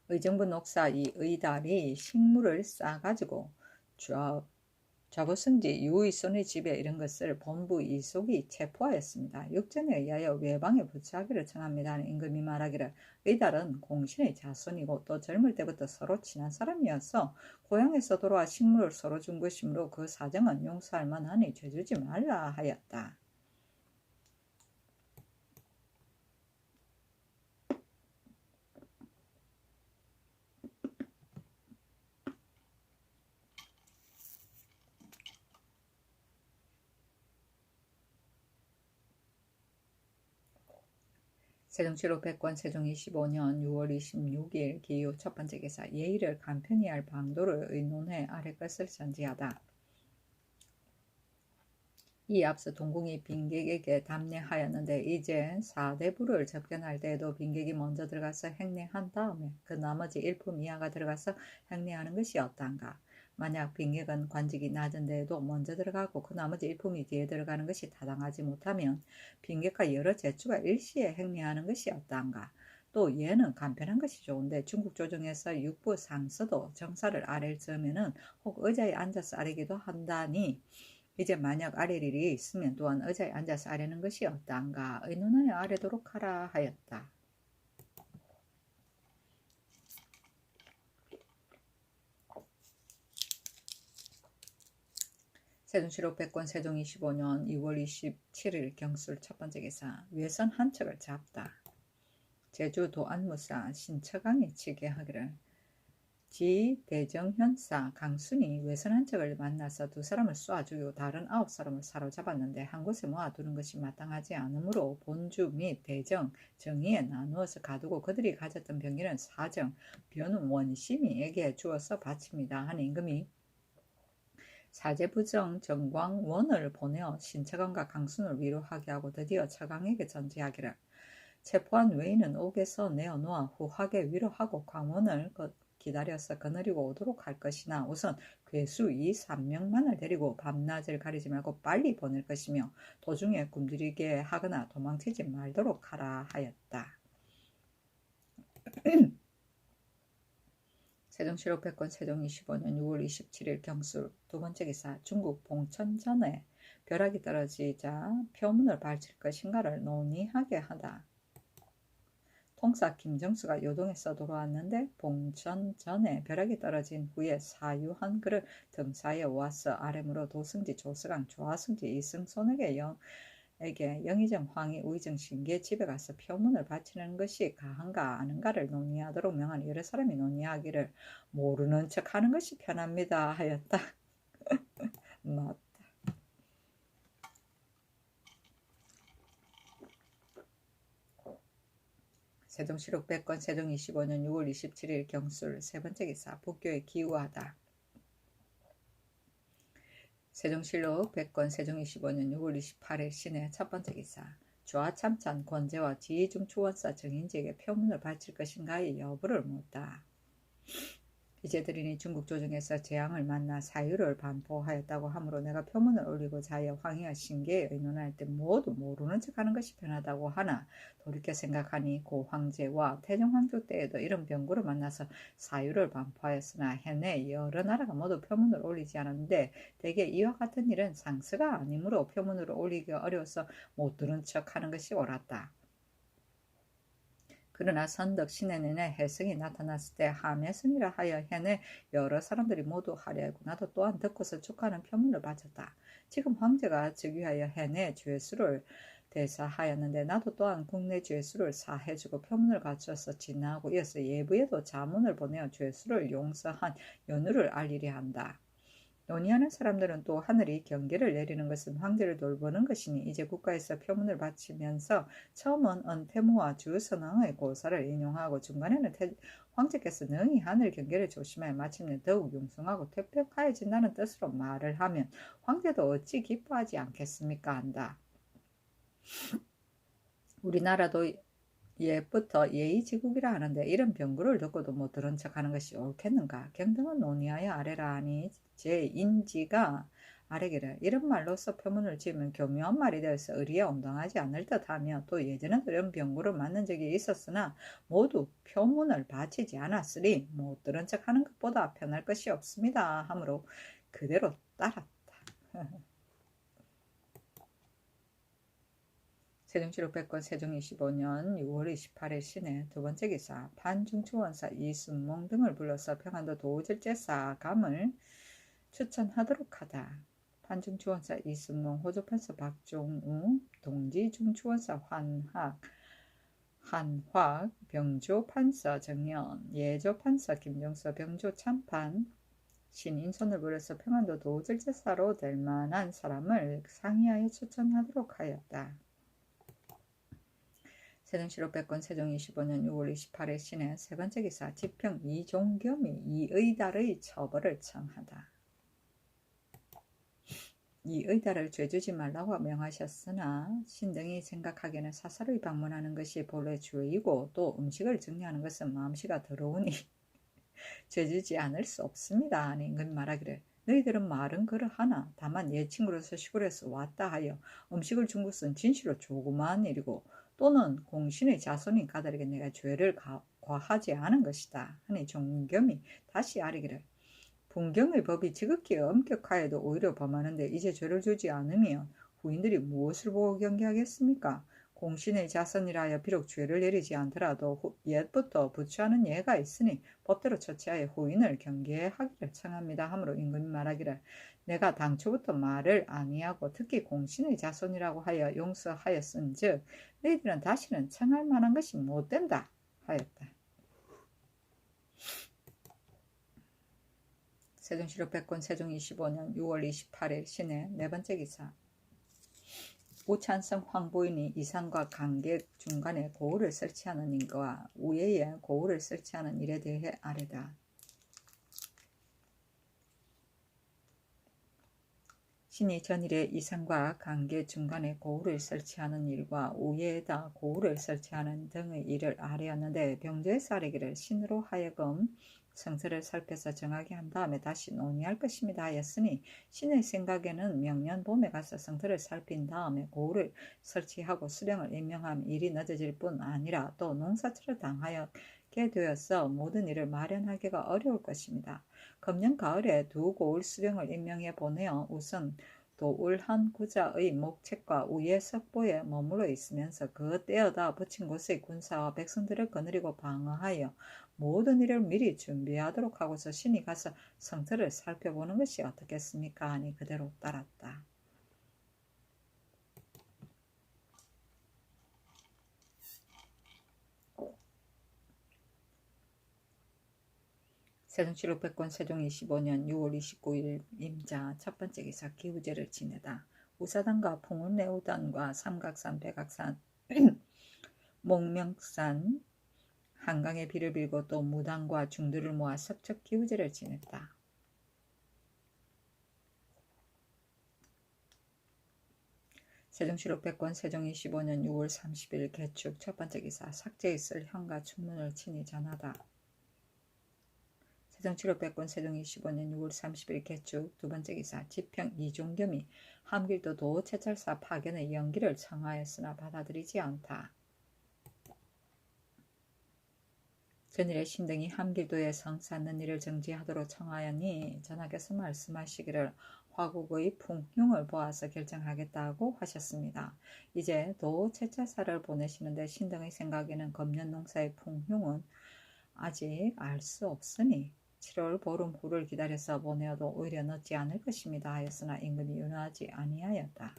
의정부 녹사 이의달이 식물을 싸가지고 좌보승지 유의손의 집에 이른 것을 본부 이속이 체포하였습니다. 육전에 의하여 외방에 부처하기를 청합니다 하는 임금이 말하기를 의달은 공신의 자손이고 또 젊을 때부터 서로 친한 사람이어서 고향에서 돌아와 식물을 서로 준 것이므로 그 사정은 용서할 만하니 죄주지 말라 하였다. 세종시록 백권 세종 25년 6월 26일 기후 첫 번째 기사 예의를 간편히 할 방도를 의논해 아래 것을 전지하다. 이 앞서 동궁이 빈객에게 답례하였는데 이제 사대부를 접견할 때에도 빈객이 먼저 들어가서 행례한 다음에 그 나머지 일품 이하가 들어가서 행례하는 것이 어떤가. 만약 빈객은 관직이 낮은 데에도 먼저 들어가고 그 나머지 일품이 뒤에 들어가는 것이 타당하지 못하면 빈객과 여러 제주가 일시에 행례하는 것이 어떤가. 또 얘는 간편한 것이 좋은데 중국 조정에서 육부 상서도 정사를 아랠 즈음에는 혹 의자에 앉아서 아뢰기도 한다니 이제 만약 아랠 일이 있으면 또한 의자에 앉아서 아뢰는 것이 어떤가 의논하여 아뢰도록 하라 하였다. 세종시록 백권 세종 25년 2월 27일 경술 첫 번째 기사 외선 한 척을 잡다. 제주 도안무사 신처강이 취계하기를 지 대정현사 강순이 외선 한 척을 만나서 두 사람을 쏘아 죽이고 다른 9사람을 사로잡았는데 한 곳에 모아두는 것이 마땅하지 않으므로 본주 및 대정, 정의에 나누어서 가두고 그들이 가졌던 병기는 사정, 변운 원심이에게 주어서 바칩니다 하는 임금이 사제부정 정광원을 보내어 신처강과 강순을 위로하게 하고 드디어 처강에게 전지하기를 체포한 외인은 옥에서 내어놓아 후하게 위로하고 광원을 기다려서 거느리고 오도록 할 것이나 우선 괴수 2, 3명만을 데리고 밤낮을 가리지 말고 빨리 보낼 것이며 도중에 굶주리게 하거나 도망치지 말도록 하라 하였다. 세종시록 백권 세종 25년 6월 27일 경술 두 번째 기사 중국 봉천전에 벼락이 떨어지자 표문을 발칠 것인가를 논의하게 하다. 통사 김정수가 요동에서 돌아왔는데 봉천전에 벼락이 떨어진 후에 사유한 그를 등사에 와서 아래무로 도승지 조서강 조하승지 이승손에게 영의정 황희 우의정 신기의 집에 가서 표문을 바치는 것이 가한가 아는가를 논의하도록 명하니 여러 사람이 논의하기를 모르는 척하는 것이 편합니다 하였다. 맞다. 세종시록 백권 세종 25년 6월 27일 경술 세 번째 기사 북교에 기우하다. 세종실록 백권 세종 25년 6월 28일 신의 첫 번째 기사 조하참찬 권제와 지휘중추원사 정인지에게 표문을 바칠 것인가의 여부를 묻다. 이제들이니 중국 조정에서 재앙을 만나 사유를 반포하였다고 하므로 내가 표문을 올리고자 하여 황희와 신계에 의논할 때 모두 모르는 척하는 것이 편하다고 하나 돌이켜 생각하니 고 황제와 태종황조 때에도 이런 병구를 만나서 사유를 반포하였으나 해내 여러 나라가 모두 표문을 올리지 않았는데 대개 이와 같은 일은 상스가 아니므로 표문으로 올리기가 어려워서 못 들은 척하는 것이 옳았다. 그러나 선덕 신의 내내 혜성이 나타났을 때 하매성이라 하여 해내 여러 사람들이 모두 하려 하고 나도 또한 듣고서 축하하는 표문을 바쳤다. 지금 황제가 즉위하여 해내 죄수를 대사하였는데 나도 또한 국내 죄수를 사해주고 표문을 갖춰서 진화하고 이어서 예부에도 자문을 보내어 죄수를 용서한 연후를 알리려 한다. 논의하는 사람들은 또 하늘이 경계를 내리는 것은 황제를 돌보는 것이니 이제 국가에서 표문을 바치면서 처음은 은태무와 주선왕의 고사를 인용하고 중간에는 황제께서 능히 하늘 경계를 조심하여 마침내 더욱 융성하고 퇴폐하여진다는 뜻으로 말을 하면 황제도 어찌 기뻐하지 않겠습니까 한다. 우리나라도 옛부터 예의지국이라 하는데 이런 병구를 듣고도 못 들은 척하는 것이 옳겠는가. 경등은 논의하여 아래라 하니 제 인지가 아래기를 이런 말로써 표문을 지으면 교묘한 말이 되어서 의리에 온당하지 않을 듯하며 또 예전에도 이런 병구를 맞는 적이 있었으나 모두 표문을 바치지 않았으니 못 들은 척하는 것보다 편할 것이 없습니다 하므로 그대로 따랐다. 세종시록 100권 세종 25년 6월 28일 신해 두 번째 기사 판중추원사 이순몽 등을 불러서 평안도 도질제사 감을 추천하도록 하다. 판중추원사 이순몽, 호조판서 박종우, 동지중추원사 한확, 병조판서 정연, 예조판서 김종서, 병조참판 신인손을 불러서 평안도 도질제사로 될 만한 사람을 상의하여 추천하도록 하였다. 세종시록 100권 세종 25년 6월 28일 신해 세 번째 기사 지평 이종겸이 이의달의 처벌을 청하다. 이의달을 죄주지 말라고 명하셨으나 신등이 생각하기에는 사사로이 방문하는 것이 본래 죄이고 또 음식을 정리하는 것은 마음씨가 더러우니 죄주지 않을 수 없습니다. 아니 그 말하기를 너희들은 말은 그러하나 다만 예 친구로서 시골에서 왔다 하여 음식을 준 것은 진실로 조그마한 일이고 또는 공신의 자손인 가들에게 내가 죄를 과하지 않은 것이다. 하니 종겸이 다시 아뢰기를 분경의 법이 지극히 엄격하여도 오히려 범하는데 이제 죄를 주지 않으면 후인들이 무엇을 보고 경계하겠습니까? 공신의 자손이라 하여 비록 죄를 내리지 않더라도 옛부터 부추하는 예가 있으니 법대로 처치하여 후인을 경계하기를 청합니다. 하므로 임금이 말하기를 내가 당초부터 말을 아니하고 특히 공신의 자손이라고 하여 용서하였은즉 너희들은 다시는 청할 만한 것이 못된다 하였다. 세종시록 100권 세종 25년 6월 28일 신해 네 번째 기사 우찬성 황보인이 이산과 관객 중간에 고울을 설치하는 일과 우예에 고울을 설치하는 일에 대해 아뢰다. 신이 전일에 이산과 관계 중간에 고울을 설치하는 일과 우예에다 고울을 설치하는 등의 일을 아뢰었는데 병조에서 아뢰기를 신으로 하여금 성서를 살펴서 정하게 한 다음에 다시 논의할 것입니다 하였으니 신의 생각에는 명년 봄에 가서 성서를 살핀 다음에 고울을 설치하고 수령을 임명하면 일이 늦어질 뿐 아니라 또 농사철을 당하게 되어서 모든 일을 마련하기가 어려울 것입니다. 금년 가을에 두 고울 수령을 임명해 보내어 우선 도울 한 구자의 목책과 우예 석보에 머물러 있으면서 그 떼어다 붙인 곳의 군사와 백성들을 거느리고 방어하여 모든 일을 미리 준비하도록 하고서 신이 가서 성터를 살펴보는 것이 어떻겠습니까? 하니 그대로 따랐다. 세종시록 100권 세종 25년 6월 29일 임자 첫 번째 기사 기우제를 지내다. 우사단과 풍운내우단과 삼각산, 백악산, 목명산, 한강의 비를 빌고 또 무당과 중들을 모아 석척 기우제를 지냈다. 세종시록 100권 세종 25년 6월 30일 개축 첫 번째 기사 삭제에 쓸 현가 충문을 친히 전하다. 세종 7월 백권 세종 25년 6월 30일 개축 두 번째 기사 지평 이종겸이 함길도 도채찰사 파견의 연기를 청하였으나 받아들이지 않다. 전일에 신등이 함길도에 성 쌓는 일을 정지하도록 청하였니 전하께서 말씀하시기를 화국의 풍흉을 보아서 결정하겠다고 하셨습니다. 이제 도채찰사를 보내시는데 신등의 생각에는 검년 농사의 풍흉은 아직 알 수 없으니 7월 보름 후를 기다려서 보내어도 오히려 늦지 않을 것입니다 하였으나 임금이 윤호하지 아니하였다.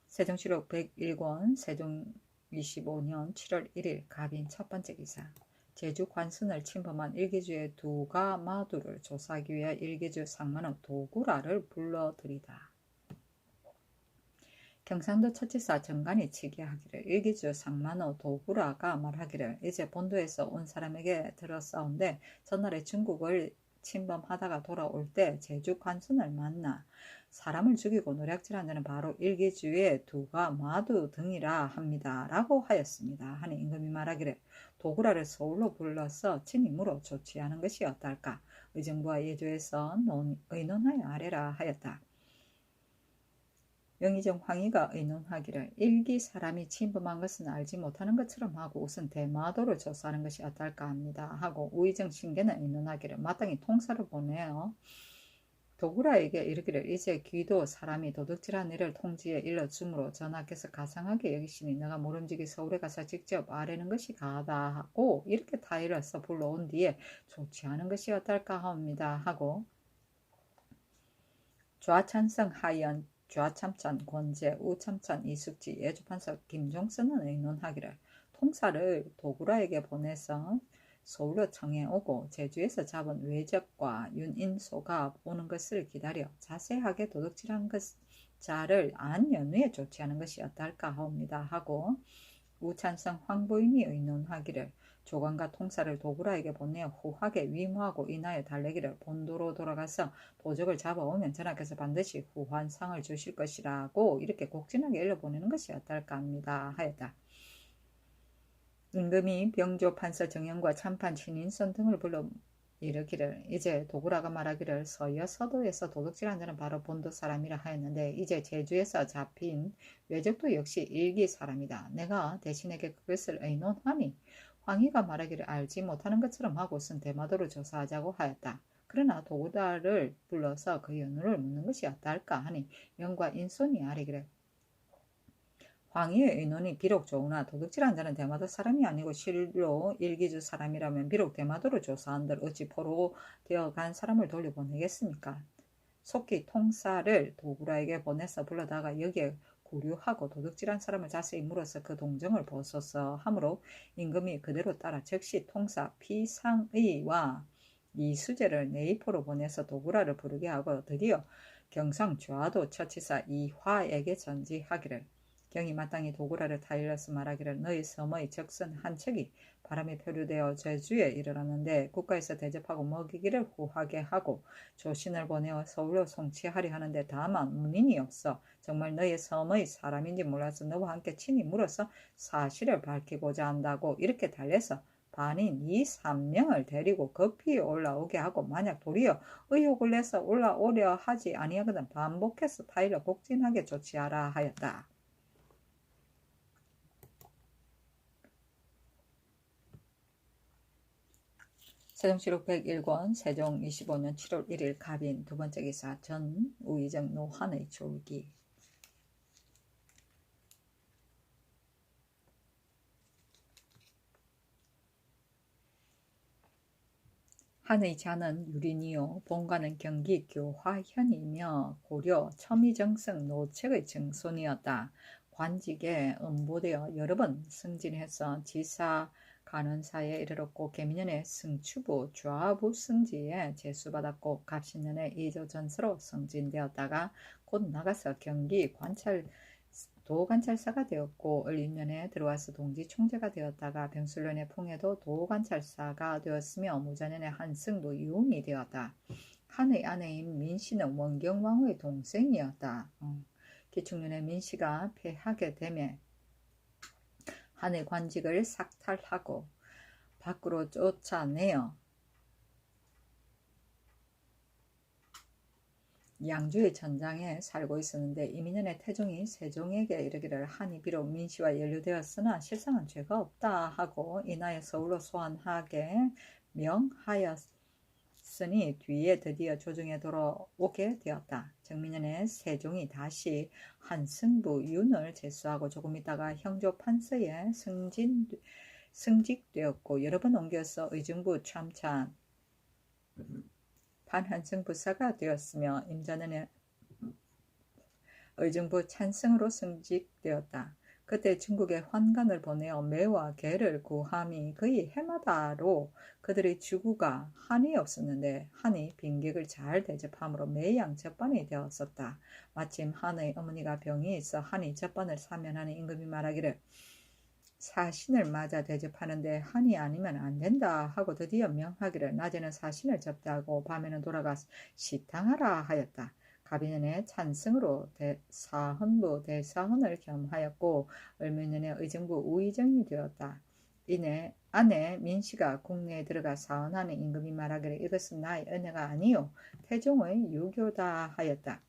세종시록 101권 세종 25년 7월 1일 갑인 첫 번째 기사 제주 관순을 침범한 일기주의 두가 마두를 조사하기 위해 일기주 상만원 도구라를 불러들이다. 경상도 첫지사 정관이 치기하기를 일기주 상만호 도구라가 말하기를 이제 본도에서 온 사람에게 들었사온데 전날에 중국을 침범하다가 돌아올 때 제주 관순을 만나 사람을 죽이고 노략질한 자는 바로 일기주의 두가 마두 등이라 합니다. 라고 하였습니다. 하니 임금이 말하기를 도구라를 서울로 불러서 친임으로 조치하는 것이 어떨까? 의정부와 예조에서 의논하여 아래라 하였다. 영의정 황희가 의논하기를 일기 사람이 침범한 것은 알지 못하는 것처럼 하고 우선 대마도를 조사하는 것이 어떨까 합니다. 하고 우의정 신계는 의논하기를 마땅히 통사를 보내어 도구라에게 이르기를 이제 귀도 사람이 도둑질한 일을 통지에 일러주므로 전하께서 가상하게 여기시니 내가 모름지기 서울에 가서 직접 아뢰는 것이 가하다 하고 이렇게 타일러서 불러온 뒤에 조치하는 것이 어떨까 합니다. 하고 좌찬성 하연 좌참찬 권재 우참찬 이숙지 예주판사 김종선은 의논하기를 통사를 도구라에게 보내서 서울로 청해오고 제주에서 잡은 외적과 윤인소가 오는 것을 기다려 자세하게 도둑질한 자를 안 연후에 조치하는 것이 어떨까 하옵니다. 하고 우찬성 황보인이 의논하기를 조관과 통사를 도구라에게 보내어 후하게 위무하고 인하여 달래기를 본도로 돌아가서 도적을 잡아오면 전하께서 반드시 후환상을 주실 것이라고 이렇게 곡진하게 일러보내는 것이 어떨까 합니다. 하였다. 임금이 병조 판서 정영과 참판 신인선 등을 불러 이르기를 이제 도구라가 말하기를 서여 서도에서 도둑질한 자는 바로 본도 사람이라 하였는데 이제 제주에서 잡힌 외적도 역시 일기 사람이다. 내가 대신에게 그것을 의논하니 황희가 말하기를 알지 못하는 것처럼 하고선 대마도를 조사하자고 하였다. 그러나 도구라를 불러서 그 연후를 묻는 것이 어떨까 하니 영과 인손이 아뢰기를 황희의 의논이 비록 좋으나 도둑질한 자는 대마도 사람이 아니고 실로 일기주 사람이라면 비록 대마도를 조사한들 어찌 포로 되어간 사람을 돌려보내겠습니까? 속히 통사를 도구라에게 보내서 불러다가 여기에 구류하고 도둑질한 사람을 자세히 물어서 그 동정을 보소서 하므로 임금이 그대로 따라 즉시 통사 피상의와 이수재를 네이포로 보내서 도구라를 부르게 하고 드디어 경상 좌도 처치사 이화에게 전지하기를 경이 마땅히 도구라를 타일러서 말하기를 너희 섬의 적선 한 척이 바람에 표류되어 제주에 이르렀는데 국가에서 대접하고 먹이기를 후하게 하고 조신을 보내어 서울로 송치하려 하는데 다만 문인이 없어 정말 너희 섬의 사람인지 몰라서 너와 함께 친히 물어서 사실을 밝히고자 한다고 이렇게 달래서 반인 2, 3명을 데리고 급히 올라오게 하고 만약 도리어 의혹을 내서 올라오려 하지 아니하거든 반복해서 타일러 곡진하게 조치하라 하였다. 세종시록 101권 세종 25년 7월 1일 갑인 두 번째 기사 전 우의정 노한의 졸기 한의 자는 유린이요 본가는 경기 교화현이며 고려 첨의정성 노책의 증손이었다. 관직에 음보되어 여러 번 승진해서 지사 간원사에 이르렀고 계민년에 승추부 좌부 승지에 제수받았고 갑신년에 이조전서로 승진되었다가 곧 나가서 경기 도관찰사가 되었고 을인년에 들어와서 동지 총재가 되었다가 병술년에 풍해도 도관찰사가 되었으며 무자년에 한승도 유흥이 되었다. 한의 아내인 민씨는 원경왕후의 동생이었다. 기축년에 민씨가 폐하게 되매 한의 관직을 삭탈하고 밖으로 쫓아내어 양주의 전장에 살고 있었는데 이민년의 태종이 세종에게 이르기를 한이 비록 민씨와 연루되었으나 실상은 죄가 없다 하고 인하여 서울로 소환하게 명하였으니 뒤에 드디어 조정에 돌아오게 되었다. 정민년에 세종이 다시 한승부 윤을 제수하고 조금 있다가 형조 판서에 승직되었고 여러 번 옮겨서 의중부 참찬 반한승 부사가 되었으며 임자년에 의중부 찬승으로 승직되었다. 그때 중국에 환관을 보내어 매와 개를 구함이 거의 해마다로 그들의 주구가 한이 없었는데 한이 빈객을 잘 대접함으로 매양 접반이 되었었다. 마침 한의 어머니가 병이 있어 한이 접반을 사면하니 임금이 말하기를 사신을 맞아 대접하는데 한이 아니면 안 된다 하고 드디어 명하기를 낮에는 사신을 접대하고 밤에는 돌아가 시탕하라 하였다. 가비년에 찬승으로 사헌부 대사헌을 겸하였고 을묘년에 의정부 우의정이 되었다. 이내 아내 민씨가 국내에 들어가 사헌하는 임금이 말하기를 이것은 나의 은혜가 아니요 태종의 유교다 하였다.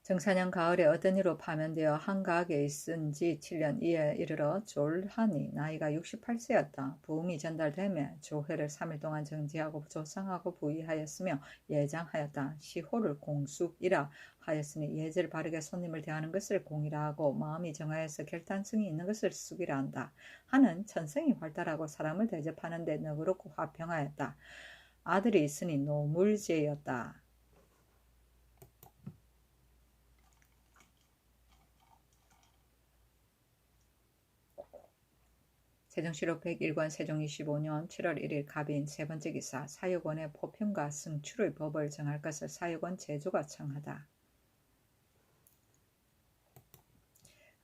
정사년 가을에 어떤 이로 파면되어 한가하게 있은 지 7년 이에 이르러 졸하니 나이가 68세였다. 부흥이 전달되며 조회를 3일 동안 정지하고 조상하고 부의하였으며 예장하였다. 시호를 공숙이라 하였으니 예절 바르게 손님을 대하는 것을 공이라 하고 마음이 정하여서 결단성이 있는 것을 숙이라 한다. 한은 천성이 활달하고 사람을 대접하는 데 너그럽고 화평하였다. 아들이 있으니 노물제였다. 세종시록 101권 세종 25년 7월 1일 갑인 세 번째 기사 사육원의 포평과 승출의 법을 정할 것을 사육원 제조가 청하다.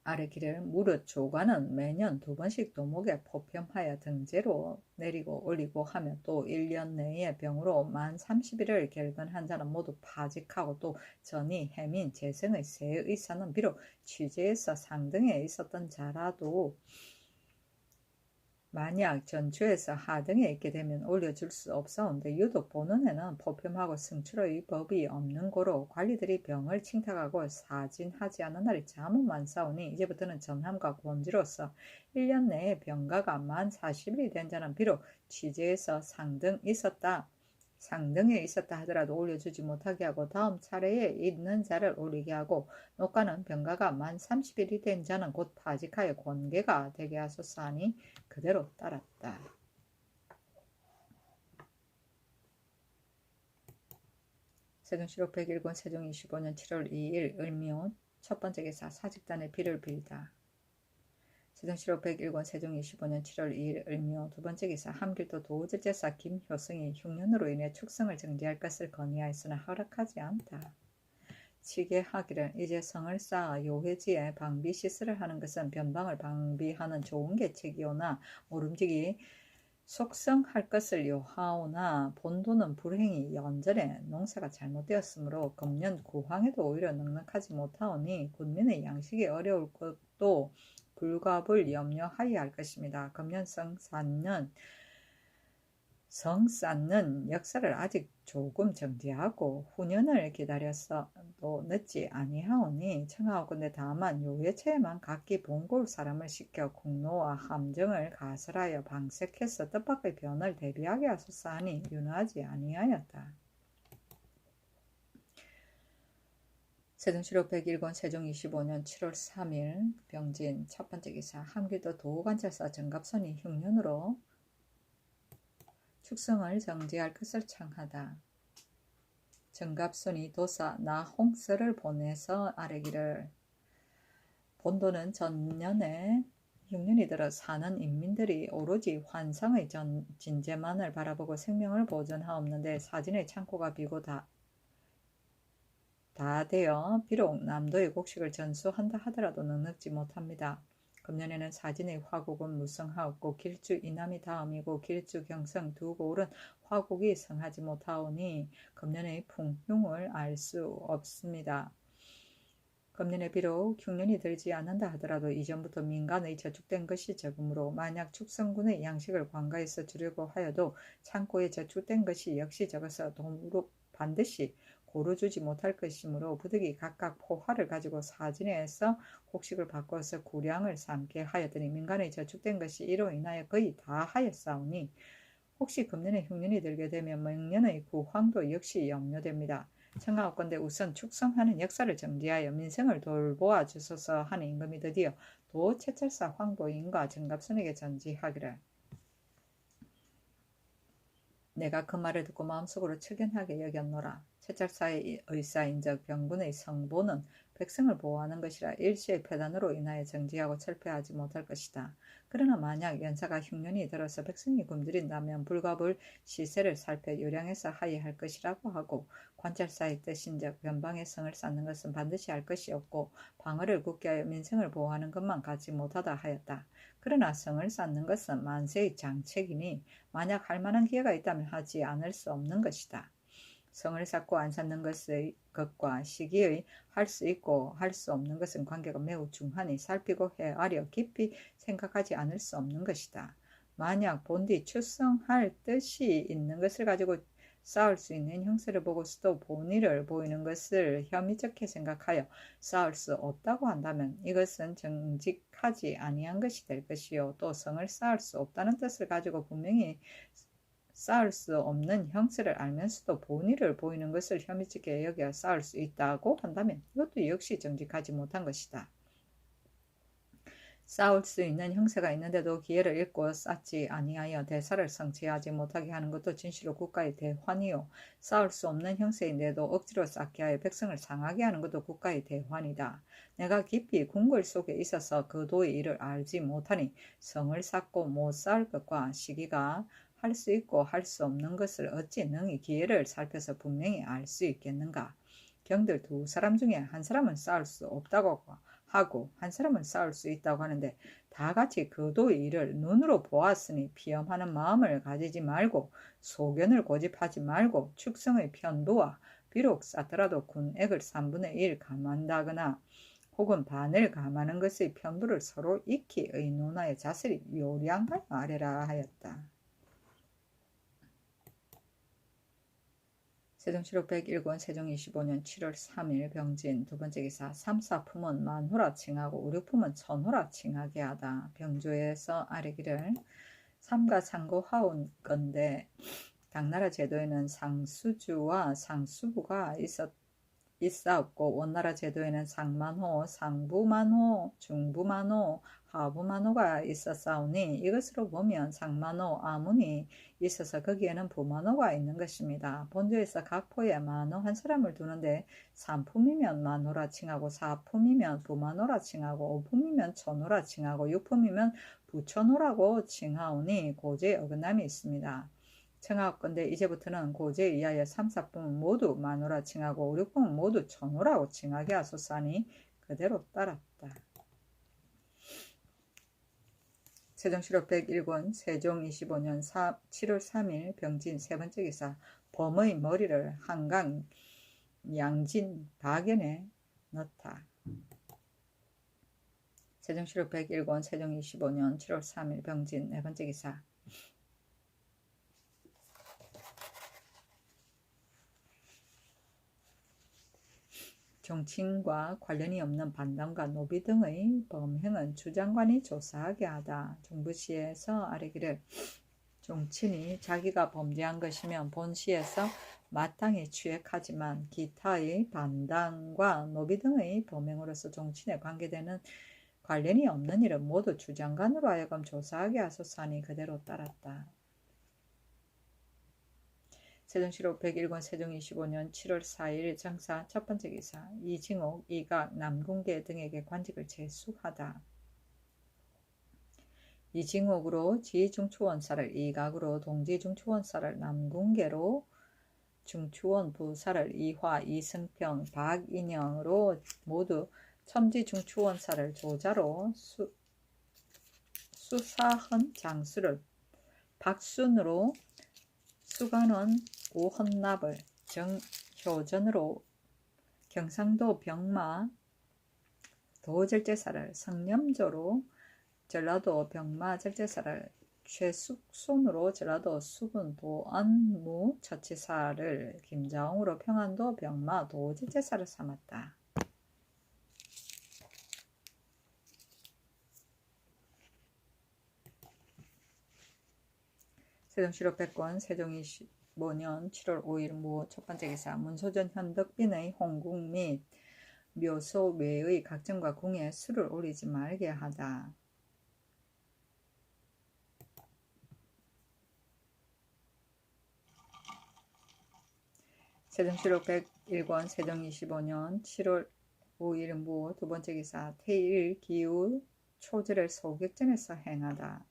아래 길을 무릇 조관은 매년 2번씩 도목에 포평하여 등재로 내리고 올리고 하며 또 1년 내에 병으로 만 30일을 결근한 자는 모두 파직하고 또 전이 해민 재생의 세의사는 비록 취재에서 상등에 있었던 자라도 만약 전주에서 하등에 있게 되면 올려줄 수 없사온데 유독 본원에는 포평하고 승출의 법이 없는 고로 관리들이 병을 칭탁하고 사진하지 않은 날이 자무 많사오니 이제부터는 전함과 권지로서 1년 내에 병가가 만 40일이 된 자는 비록 취재에서 상등에 있었다 하더라도 올려주지 못하게 하고 다음 차례에 있는 자를 올리게 하고 녹가는 병가가 만 30일이 된 자는 곧 파직하여 권계가 되게 하소서 하니 그대로 따랐다. 세종시록 101권 세종 25년 7월 2일 을묘 첫 번째 기사 사직단의 비를 빌다. 세종시록 101권 세종 25년 7월 2일 을묘 두 번째 기사 함길도 도제제사 김효승이 흉년으로 인해 축성을 정지할 것을 건의하였으나 허락하지 않다. 치계하기를 이제 성을 쌓아 요회지에 방비 시설을 하는 것은 변방을 방비하는 좋은 계책이오나 모름지기 속성할 것을 요하오나 본도는 불행히 연전에 농사가 잘못되었으므로 금년 구황에도 오히려 넉넉하지 못하오니 군민의 양식이 어려울 것도 불가불 염려하여야 할 것입니다. 금년 성쌓는 역사를 아직 조금 정지하고 후년을 기다려서도 늦지 아니하오니 청하오건대 다만 요회체에만 각기 본골 사람을 시켜 국노와 함정을 가설하여 방색해서 뜻밖의 변을 대비하게 하소서 하니 윤하지 아니하였다. 세종시록 101권 세종 25년 7월 3일 병진 첫 번째 기사 함길도 도관찰사 정갑선이 흉년으로 축성을 정지할 것을 청하다. 정갑선이 도사 나홍서를 보내서 아뢰기를 본도는 전년에 흉년이 들어 사는 인민들이 오로지 환상의 진재만을 바라보고 생명을 보존하옵는데 사진의 창고가 비고 다 되어 비록 남도의 곡식을 전수한다 하더라도 넉넉지 못합니다. 금년에는 사진의 화곡은 무성하옵고 길주 이남이 다음이고 길주 경성 두 고을은 화곡이 성하지 못하오니 금년의 풍흉을 알 수 없습니다. 금년에 비록 흉년이 들지 않는다 하더라도 이전부터 민간의 저축된 것이 적으므로 만약 축성군의 양식을 관가에서 주려고 하여도 창고에 저축된 것이 역시 적어서 돈으로 반드시 고루 주지 못할 것이므로 부득이 각각 포화를 가지고 사진에서 곡식을 바꿔서 구량을 삼게 하였더니 민간의 저축된 것이 이로 인하여 거의 다 하였사오니 혹시 금년에 흉년이 들게 되면明년의 구황도 역시 염려됩니다. 청하옵건대 우선 축성하는 역사를 정지하여 민생을 돌보아 주소서 하는 임금이 드디어 도 채찰사 황보인과 정갑선에게 전지하기를 내가 그 말을 듣고 마음속으로 측연하게 여겼노라. 채찰사의 의사인적 병군의 성보는 백성을 보호하는 것이라 일시의 폐단으로 인하여 정지하고 철폐하지 못할 것이다. 그러나 만약 연사가 흉년이 들어서 백성이 굶주린다면 불가불 시세를 살펴 요량해서 하야할 것이라고 하고 관찰사의 뜻인적 변방의 성을 쌓는 것은 반드시 할 것이 없고 방어를 굳게 하여 민생을 보호하는 것만 갖지 못하다 하였다. 그러나 성을 쌓는 것은 만세의 장책이니 만약 할 만한 기회가 있다면 하지 않을 수 없는 것이다. 성을 쌓고 안 쌓는 것과 시기의 할 수 있고 할 수 없는 것은 관계가 매우 중하니 살피고 헤아려 깊이 생각하지 않을 수 없는 것이다. 만약 본디 출성할 뜻이 있는 것을 가지고 쌓을 수 있는 형세를 보고서도 본의를 보이는 것을 혐의적게 생각하여 쌓을 수 없다고 한다면 이것은 정직하지 아니한 것이 될 것이요 또 성을 쌓을 수 없다는 뜻을 가지고 분명히 쌓을 수 없는 형세를 알면서도 본의를 보이는 것을 혐의적게 여겨 쌓을 수 있다고 한다면 이것도 역시 정직하지 못한 것이다. 쌓을 수 있는 형세가 있는데도 기회를 잃고 쌓지 아니하여 대사를 성취하지 못하게 하는 것도 진실로 국가의 대환이요 쌓을 수 없는 형세인데도 억지로 쌓게 하여 백성을 상하게 하는 것도 국가의 대환이다. 내가 깊이 궁궐 속에 있어서 그 도의 일을 알지 못하니 성을 쌓고 못 쌓을 것과 시기가 할 수 있고 할 수 없는 것을 어찌 능히 기회를 살펴서 분명히 알 수 있겠는가. 경들 두 사람 중에 한 사람은 쌓을 수 없다고 하고 한 사람은 쌓을 수 있다고 하는데 다 같이 그 도의 일을 눈으로 보았으니 피험하는 마음을 가지지 말고 소견을 고집하지 말고 축성의 편도와 비록 쌓더라도 군액을 3분의 1 감한다거나 혹은 반을 감하는 것의 편도를 서로 익히 의논하여 자세히 요량하여 아뢰라 하였다. 세종실록 101권 세종 25년 7월 3일 병진 두번째 기사 3사품은 만호라 칭하고 우류품은 천호라 칭하게 하다. 병조에서 아뢰기를 삼가 상고하온 건데 당나라 제도에는 상수주와 상수부가 있사옵고 원나라 제도에는 상만호, 상부만호, 중부만호, 하부만호가 있었사오니 이것으로 보면 상만호, 아문이 있어서 거기에는 부만호가 있는 것입니다. 본조에서 각 포에 만호 한 사람을 두는데 3품이면 만호라 칭하고 4품이면 부만호라 칭하고 5품이면 천호라 칭하고 6품이면 부천호라고 칭하오니 고제에 어긋남이 있습니다. 청하옵건대 이제부터는 고제에 의하여 3, 4품은 모두 만호라 칭하고 5, 6품은 모두 천호라고 칭하게 하소서하니 그대로 따랐다. 세종실록 101권 세종 25년 7월 3일 병진 세번째 기사 범의 머리를 한강 양진 박연에 넣다. 세종실록 101권 세종 25년 7월 3일 병진 네번째 기사 정치인과 관련이 없는 반당과 노비 등의 범행은 주장관이 조사하게 하다. 중부시에서 아뢰기를 정치인이 자기가 범죄한 것이면 본시에서 마땅히 취획하지만 기타의 반당과 노비 등의 범행으로서 정치인에 관계되는 관련이 없는 일은 모두 주장관으로 하여금 조사하게 하소서하니 그대로 따랐다. 세종실록 101권 세종 25년 7월 4일 장사 첫번째 기사 이징옥, 이각, 남궁계 등에게 관직을 제수하다. 이징옥으로 지중추원사를, 이각으로 동지중추원사를, 남궁계로 중추원 부사를, 이화, 이승평, 박인영으로 모두 첨지중추원사를, 조자로 수사헌 장수를, 박순으로 수관원 오헌납을, 정효전으로 경상도 병마 도절제사를 성념조로 전라도 병마 절제사를 최숙손으로 전라도 수군 도안무 처치사를 김자홍으로 평안도 병마 도절제사를 삼았다. 세종시로 백권 세종 25년 7월 5일 무 첫번째 기사 문소전 현덕빈의 홍궁 및 묘소 외의 각정과 궁에 술을 올리지 말게 하다. 세종시록 101권 세종 25년 7월 5일 무 두번째 기사 태일 기우 초절을 소격전에서 행하다.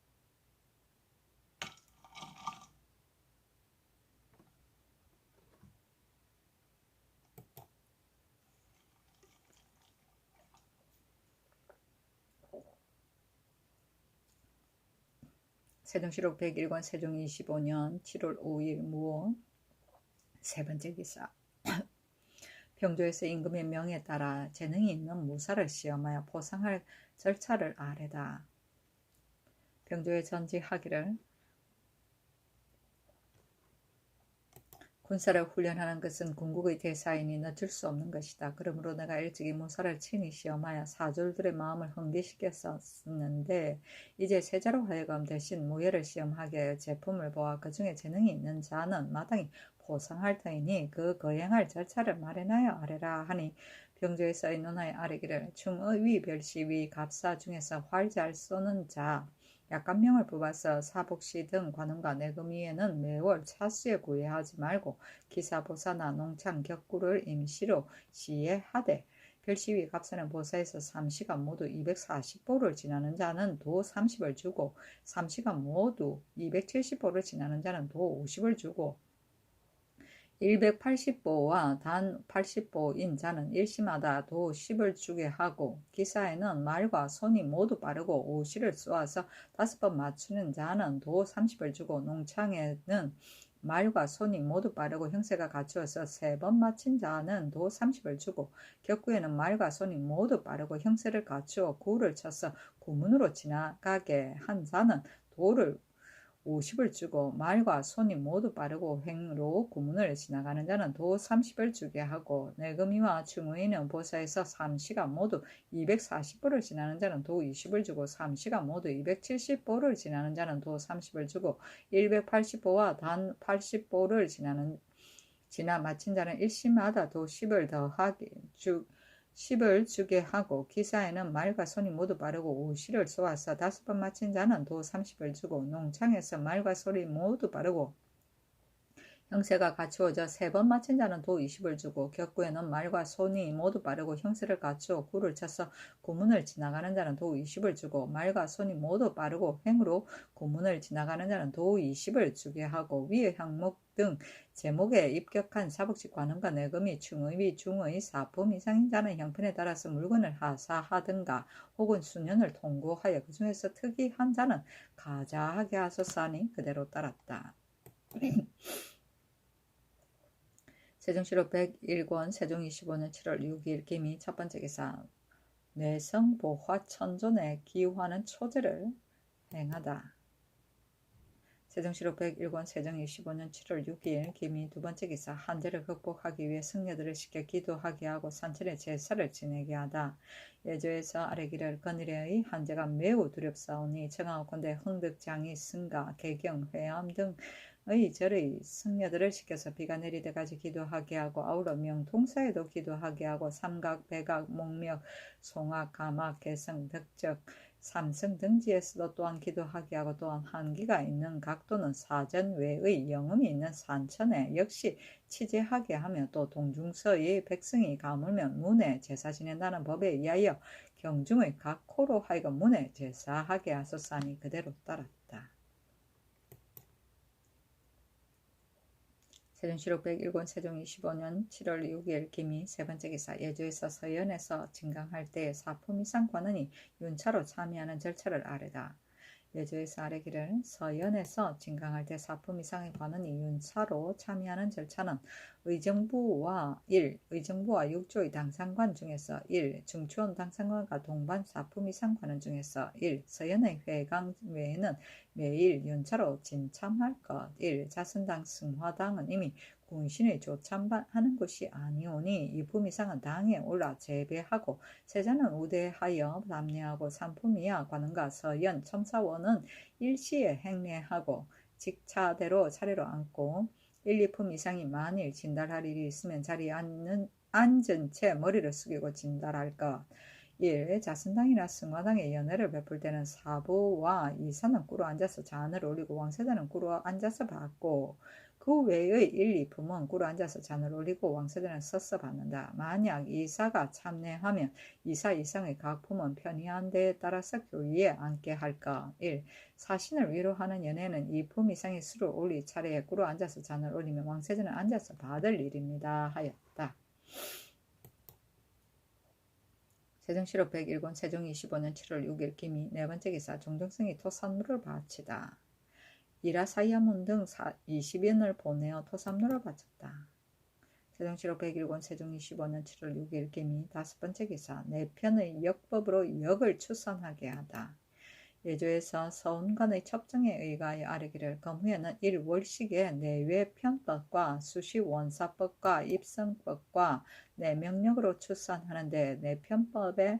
세종시록 101권 세종 25년 7월 5일 무 세번째 기사 병조에서 임금의 명에 따라 재능이 있는 무사를 시험하여 포상할 절차를 아래다. 병조에 전지하기를 군사를 훈련하는 것은 궁극의 대사이니 늦출 수 없는 것이다. 그러므로 내가 일찍이 무사를 친히 시험하여 사졸들의 마음을 흥기시켰었는데 이제 세자로 하여금 대신 무예를 시험하게 하여 제품을 보아 그 중에 재능이 있는 자는 마땅히 포상할 터이니 그 거행할 절차를 마련하여 아래라 하니 병조에 써인 논하에 아래기를 충의위 별시위 갑사 중에서 활 잘 쏘는 자 약간명을 뽑아서 사복시 등 관음과 내금 위에는 매월 차수에 구애하지 말고 기사보사나 농창 격구를 임시로 시해하되 별시위 갑사는 보사에서 3시간 모두 240보를 지나는 자는 도 30을 주고 3시간 모두 270보를 지나는 자는 도 50을 주고 180보와 단 80보인 자는 일시마다 도 10을 주게 하고 기사에는 말과 손이 모두 빠르고 오시를 쏘아서 5번 맞추는 자는 도 30을 주고 농창에는 말과 손이 모두 빠르고 형세가 갖추어서 3번 맞힌 자는 도 30을 주고 격구에는 말과 손이 모두 빠르고 형세를 갖추어 구를 쳐서 구문으로 지나가게 한 자는 도를 50을 주고 말과 손이 모두 빠르고 횡로 구문을 지나가는 자는 도 30을 주게 하고 내금이와 충의는 보사에서 3시간 모두 240보를 지나는 자는 도 20을 주고 3시간 모두 270보를 지나는 자는 도 30을 주고 180보와 단 80보를 지나 마친 자는 일시마다 도 10을 더하게 10을 주게 하고 기사에는 말과 손이 모두 빠르고 오시를 쏘아서 5번 맞힌 자는 도 30을 주고 농창에서 말과 손이 모두 빠르고 형세가 갖추어져 3번 맞힌 자는 도 20을 주고 격구에는 말과 손이 모두 빠르고 형세를 갖추어 구를 쳐서 구문을 지나가는 자는 도 20을 주고 말과 손이 모두 빠르고 횡으로 구문을 지나가는 자는 도 20을 주게 하고 위의 항목 등 제목에 입격한 사복식 관음과 내금이 충의 중의 사품 이상인 자는 형편에 따라서 물건을 하사하든가 혹은 수년을 통고하여 그 중에서 특이한 자는 가자하게 하소서 하니 그대로 따랐다. 세종시록 101권 세종 25년 7월 6일 기미 첫번째 기사 내성보화 천존의 기화는 초제를 행하다. 세종시록 101권 세종 25년 7월 6일 기미 두번째 기사 한제를 극복하기 위해 승려들을 시켜 기도하게 하고 산천에 제사를 지내게 하다. 예조에서 아래기를 그늘의 한제가 매우 두렵사오니 청하건대 흥득장이 승가 개경 회암 등의 절의 승려들을 시켜서 비가 내리때까지 기도하게 하고 아울러 명통사에도 기도하게 하고 삼각 백악 목력 송악 가막 개성 덕적 삼성 등지에서도 또한 기도하게 하고 또한 한기가 있는 각도는 사전 외의 영음이 있는 산천에 역시 치제하게 하며 또 동중서의 백성이 가물면 문에 제사 지낸다는 법에 의하여 경중의 각 코로 하여금 문에 제사하게 하소서하니 그대로 따랐다. 세종시록 101권 세종 25년 7월 6일 기미 세번째 기사 예조에서 서연에서 진강할 때 사품 이상 관원이 윤차로 참여하는 절차를 아래다. 예조에서 아래기를 서연에서 진강할 때 사품 이상의 관원이 윤차로 참여하는 절차는 의정부와 6조의 당상관 중에서 1. 중추원 당상관과 동반 사품 이상 관원 중에서 1. 서연의 회강 외에는 매일 연차로 진참할 것. 1. 자선당 승화당은 이미 군신의 조참하는 것이 아니오니 이 품 이상은 당에 올라 재배하고 세자는 우대하여 담례하고 삼품이야 관원과 서연 첨사원은 일시에 행례하고 직차대로 차례로 앉고 1, 2품 이상이 만일 진달할 일이 있으면 자리에 앉은 채 머리를 숙이고 진달할 것. 1. 자선당이나 승화당의 연회를 베풀 때는 사부와 이사는 꿇어 앉아서 잔을 올리고 왕세자는 꿇어 앉아서 받고 그 외의 1, 2품은 꿇어 앉아서 잔을 올리고 왕세자는 서서 받는다. 만약 이사가 참례하면 이사 이상의 각 품은 편의한 데에 따라서 교위에 앉게 할 것. 1. 사신을 위로하는 연회는 2품 이상의 술을 올릴 차례에 꿇어 앉아서 잔을 올리면 왕세자는 앉아서 받을 일입니다. 하였다. 세종시록 101권 세종 25년 7월 6일 기미 네 번째 기사 종정승이 토산물을 바치다. 이라사이아문 등 20인을 보내어 토산물을 바쳤다. 세종시록 101권 세종 25년 7월 6일 기미 다섯 번째 기사 네 편의 역법으로 역을 추선하게 하다. 예조에서 서운관의 첩정에 의하여 아뢰기를 검후에는 1월식에 내외편법과 수시원사법과 입성법과 내명령으로 추산하는데 내편법에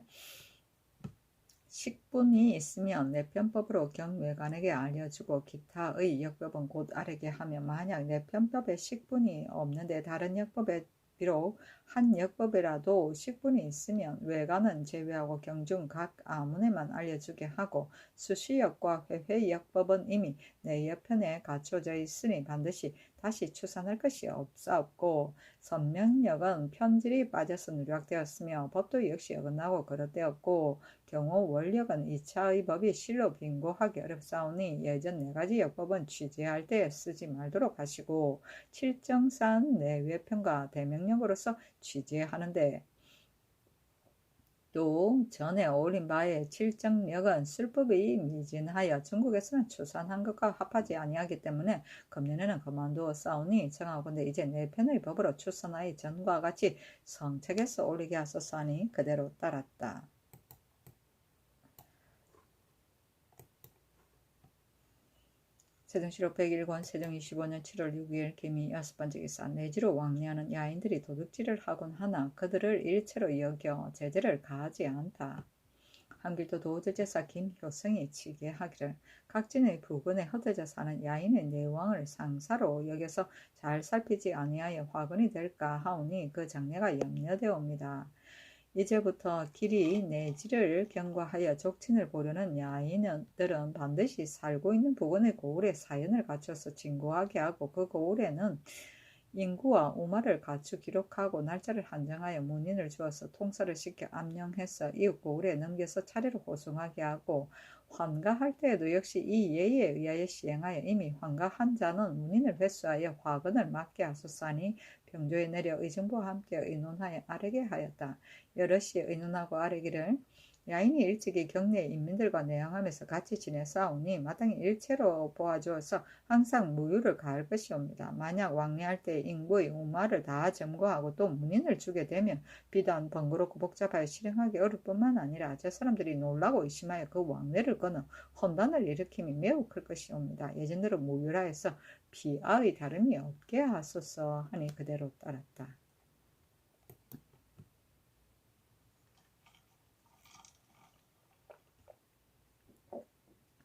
식분이 있으면 내편법으로 경외관에게 알려주고 기타의 역법은 곧 아뢰게 하며 만약 내편법에 식분이 없는데 다른 역법에 비록 한 역법이라도 식분이 있으면 외관은 제외하고 경중 각 아문에만 알려주게 하고 수시역과 회회역법은 이미 내 옆편에 갖춰져 있으니 반드시 다시 추산할 것이 없사옵고 선명역은 편질이 빠져서 누락되었으며 법도 역시 어긋나고 그릇되었고 경우 원력은 2차의 법이 실로 빙고하기 어렵사오니 예전 4가지 역법은 취재할 때 쓰지 말도록 하시고 칠정산 내외편과 대명령으로서 취재하는데 또 전에 어울린 바에 칠정력은 술법이 미진하여 중국에서는 추산한 것과 합하지 아니하기 때문에 금년에는 그만두어 싸우니 청하건대 이제 네 편의 법으로 추산하여 전과 같이 성책에서 올리게 하소서 하니 그대로 따랐다. 세종시록 101권 세종 25년 7월 6일 기미 여섯 번째 기사 내지로 왕래하는 야인들이 도둑질을 하곤 하나 그들을 일체로 여겨 제재를 가하지 않다. 한길도 도제제사 김효성이 치게하기를 각진의 부근에 흩어져 사는 야인의 내왕을 상사로 여겨서 잘 살피지 아니하여 화근이 될까 하오니 그 장례가 염려되옵니다. 이제부터 길이 내지를 경과하여 족친을 보려는 야인들은 반드시 살고 있는 부근의 고을에 사연을 갖춰서 진고하게 하고 그 고을에는 인구와 우마를 갖추 기록하고 날짜를 한정하여 문인을 주어서 통사를 시켜 암령해서 이웃 고을에 넘겨서 차례로 호송하게 하고 환가할 때에도 역시 이 예에 의하여 시행하여 이미 환가한 자는 문인을 회수하여 화근을 맞게 하소서하니 병조에 내려 의정부와 함께 의논하여 아뢰게 하였다. 여럿이 의논하고 아뢰기를 야인이 일찍이 경내의 인민들과 내항하면서 같이 지내 싸우니 마땅히 일체로 보아주어서 항상 무유를 가할 것이옵니다. 만약 왕래할 때 인구의 우마를 다 점거하고 또 문인을 주게 되면 비단 번거롭고 복잡하여 실행하기 어려울 뿐만 아니라 저 사람들이 놀라고 의심하여 그 왕래를 거는 혼란을 일으킴이 매우 클 것이옵니다. 예전대로 무유라 해서 비아의 다름이 없게 하소서 하니 그대로 따랐다.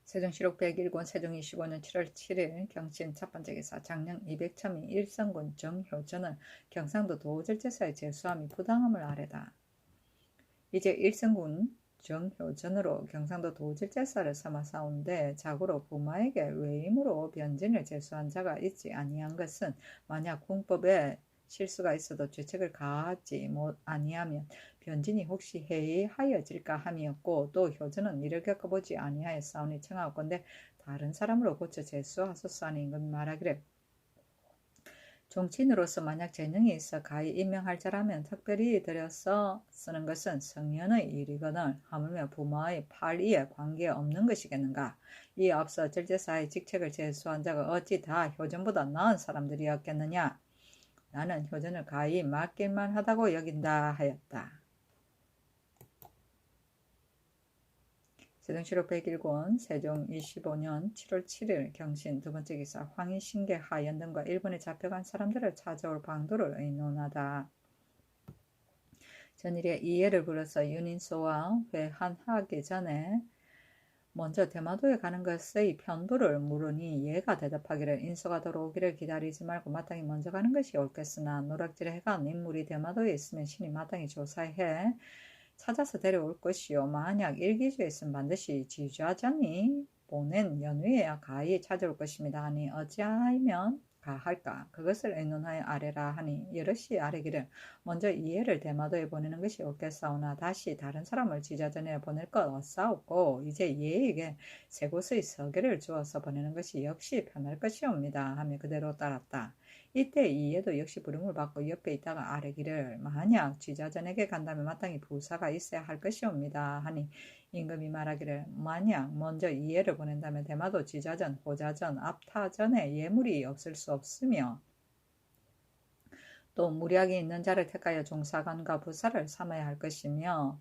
세종시록 101권 세종 25년 7월 7일 경신 첫 번째 기사 장령 200첨이 일성군 정효전은 경상도 도절제사에 제수함이 부당함을 아뢰다. 이제 일성군 정효전으로 경상도 도질제사를 삼아 싸운데 자고로 부마에게 외임으로 변진을 제수한 자가 있지 아니한 것은 만약 궁법에 실수가 있어도 죄책을 가하지 아니하면 변진이 혹시 해이하여질까 함이었고 또 효전은 이를 겪어보지 아니하여 싸우니 청하건대 다른 사람으로 고쳐 제수하소서 하니 임금이 말하기를 종친으로서 만약 재능이 있어 가히 임명할 자라면 특별히 들여서 쓰는 것은 성현의 일이거늘 하물며 부모의 팔이에 관계없는 것이겠는가. 이에 앞서 절제사의 직책을 제수한 자가 어찌 다 효전보다 나은 사람들이었겠느냐. 나는 효전을 가히 맡길만 하다고 여긴다 하였다. 세종시록 101권 세종 25년 7월 7일 경신 두 번째 기사 황희신계 하연 등과 일본에 잡혀간 사람들을 찾아올 방도를 의논하다. 전일에 이해를 불러서 윤인소와 회한하기 전에 먼저 대마도에 가는 것의 편도를 물으니 얘가 대답하기를 인소가 돌아오기를 기다리지 말고 마땅히 먼저 가는 것이 옳겠으나 노략질에 해간 인물이 대마도에 있으면 신이 마땅히 조사해 찾아서 데려올 것이요 만약 일기주에 있으면 반드시 지주하자니 보낸 연후에야 가히 찾아올 것입니다 하니 어찌하면 가할까 그것을 의논하여 아래라 하니 여럿이 아래기를 먼저 이해를 대마도에 보내는 것이 옳겠사오나 다시 다른 사람을 지자전에 보낼 것 없사옵고 이제 이해에게 세 곳의 서계를 주어서 보내는 것이 역시 편할 것이옵니다 하며 그대로 따랐다. 이때 이해도 역시 부름을 받고 옆에 있다가 아래기를 만약 지자전에게 간다면 마땅히 부사가 있어야 할 것이옵니다 하니 임금이 말하기를 만약 먼저 이해를 보낸다면 대마도 지자전, 호자전, 압타전에 예물이 없을 수 없으며 또 무략이 있는 자를 택하여 종사관과 부사를 삼아야 할 것이며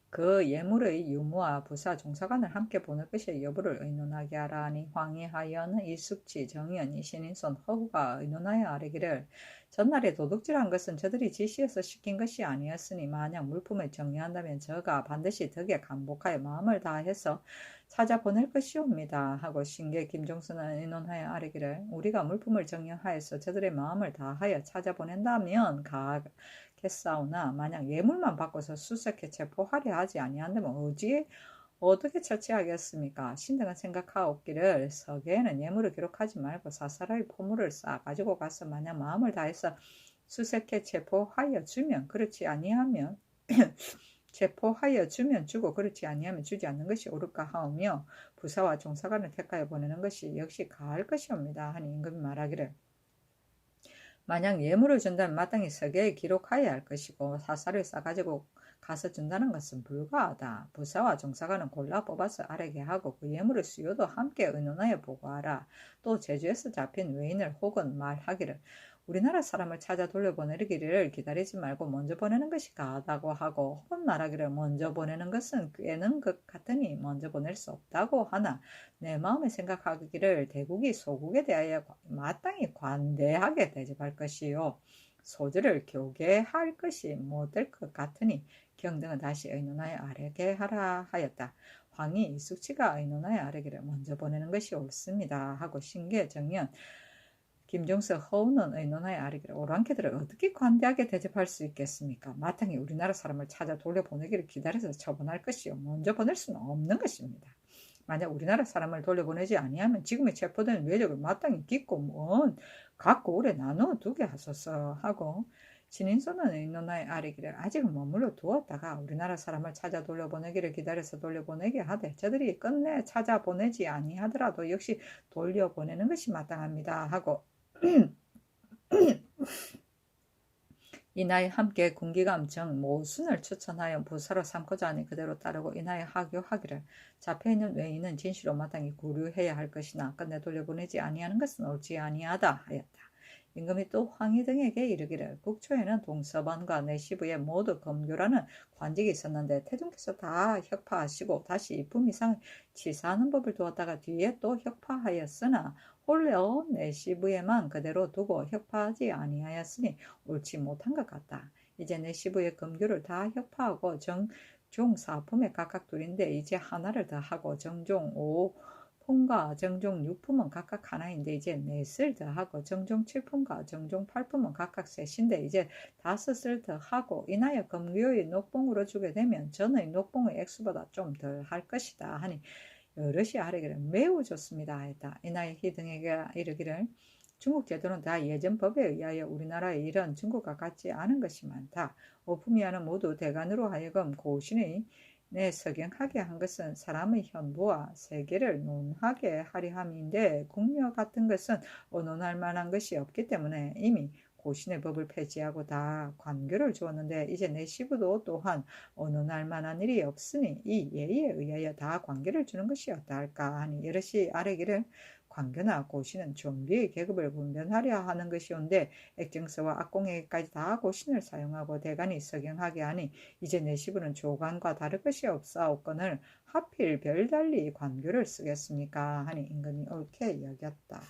그 예물의 유무와 부사 종사관을 함께 보낼 것이 여부를 의논하게 하라 하니 황희하연, 이숙지, 정연, 신인손, 허후가 의논하여 아뢰기를 전날에 도둑질한 것은 저들이 지시해서 시킨 것이 아니었으니 만약 물품을 정리한다면 저가 반드시 덕에 감복하여 마음을 다해서 찾아보낼 것이옵니다 하고 신계 김종선은 의논하여 아뢰기를 우리가 물품을 정리하여서 저들의 마음을 다하여 찾아보낸다면 겠사오나 만약 예물만 받고서 수색해 체포하려 하지 아니한다면 어떻게 처치하겠습니까? 신등은 생각하옵기를 서계에는 예물을 기록하지 말고 사사로이 포물을 싸 가지고 가서 만약 마음을 다해서 수색해 체포하여 주면 그렇지 아니하면 체포하여 주면 주고 그렇지 아니하면 주지 않는 것이 옳을까 하오며 부사와 종사관을 택하여 보내는 것이 역시 가할 것이옵니다 하니 임금이 말하기를 만약 예물을 준다면 마땅히 서계에 기록하여야 할 것이고 사사를 싸가지고 가서 준다는 것은 불가하다. 부사와 종사관은 골라 뽑아서 아뢰게 하고 그 예물의 수요도 함께 의논하여 보고하라. 또 제주에서 잡힌 외인을 혹은 말하기를 우리나라 사람을 찾아 돌려보내기를 기다리지 말고 먼저 보내는 것이 가하다고 하고 혹은 말하기를 먼저 보내는 것은 꾀는 것 같으니 먼저 보낼 수 없다고 하나 내 마음에 생각하기를 대국이 소국에 대하여 마땅히 관대하게 대접할 것이요 소지를 교계할 것이 못될 것 같으니 경등은 다시 의논하여 아뢰게 하라 하였다. 황이 이숙치가 의논하여 아뢰기를 먼저 보내는 것이 옳습니다 하고 신계 정연 김종석 허우는 의논하여 아뢰기를 오랑캐들을 어떻게 관대하게 대접할 수 있겠습니까? 마땅히 우리나라 사람을 찾아 돌려보내기를 기다려서 처분할 것이요 먼저 보낼 수는 없는 것입니다. 만약 우리나라 사람을 돌려보내지 아니하면 지금의 체포된 외적을 마땅히 깃고 갖고 오래 나누어 두게 하소서 하고 신인소는 의논하여 아뢰기를 아직은 머물러 두었다가 우리나라 사람을 찾아 돌려보내기를 기다려서 돌려보내게 하되 저들이 끝내 찾아보내지 아니하더라도 역시 돌려보내는 것이 마땅합니다 하고 이나에 함께 군기감 정 모순을 추천하여 부사로 삼고자 하니 그대로 따르고 이나에 하교하기를 잡혀있는 외인은 진실로 마땅히 구류해야 할 것이나 끝내 돌려보내지 아니하는 것은 옳지 아니하다 하였다. 임금이 또 황희 등에게 이르기를 국초에는 동서반과 내시부에 모두 검교라는 관직이 있었는데 태종께서 다 혁파하시고 다시 이품 이상 치사하는 법을 두었다가 뒤에 또 혁파하였으나 홀려 내시부에만 그대로 두고 혁파하지 아니하였으니 옳지 못한 것 같다. 이제 내시부의 검교를 다 혁파하고 정종 4품에 각각 둘인데 이제 하나를 더하고 정종 5품과 정종 6품은 각각 하나인데 이제 넷을 더하고 정종 7품과 정종 8품은 각각 셋인데 이제 5을 더하고 이나여 검교의 녹봉으로 주게 되면 전의 녹봉의 액수보다 좀 덜 할 것이다 하니 여럿이 아뢰기를 매우 좋습니다 하였다. 이나의 희 등에게 이르기를 중국 제도는 다 예전 법에 의하여 우리나라의 이런 중국과 같지 않은 것이 많다. 오품이하는 모두 대간으로 하여금 고신의 내 석영하게 한 것은 사람의 현부와 세계를 논하게 하려 함인데 궁녀 같은 것은 논할 만한 것이 없기 때문에 이미 고신의 법을 폐지하고 다 관교를 주었는데 이제 내 시부도 또한 논할 만한 일이 없으니 이 예의에 의하여 다 관계를 주는 것이 어떠할까 하니 여럿이 아뢰기를 관교나 고신은 좀비의 계급을 분별하려 하는 것이온데 액정서와 악공에게까지 다 고신을 사용하고 대간이 석영하게 하니 이제 내 시부는 조간과 다를 것이 없사옵건을 하필 별달리 관교를 쓰겠습니까 하니 임금이 옳게 여겼다.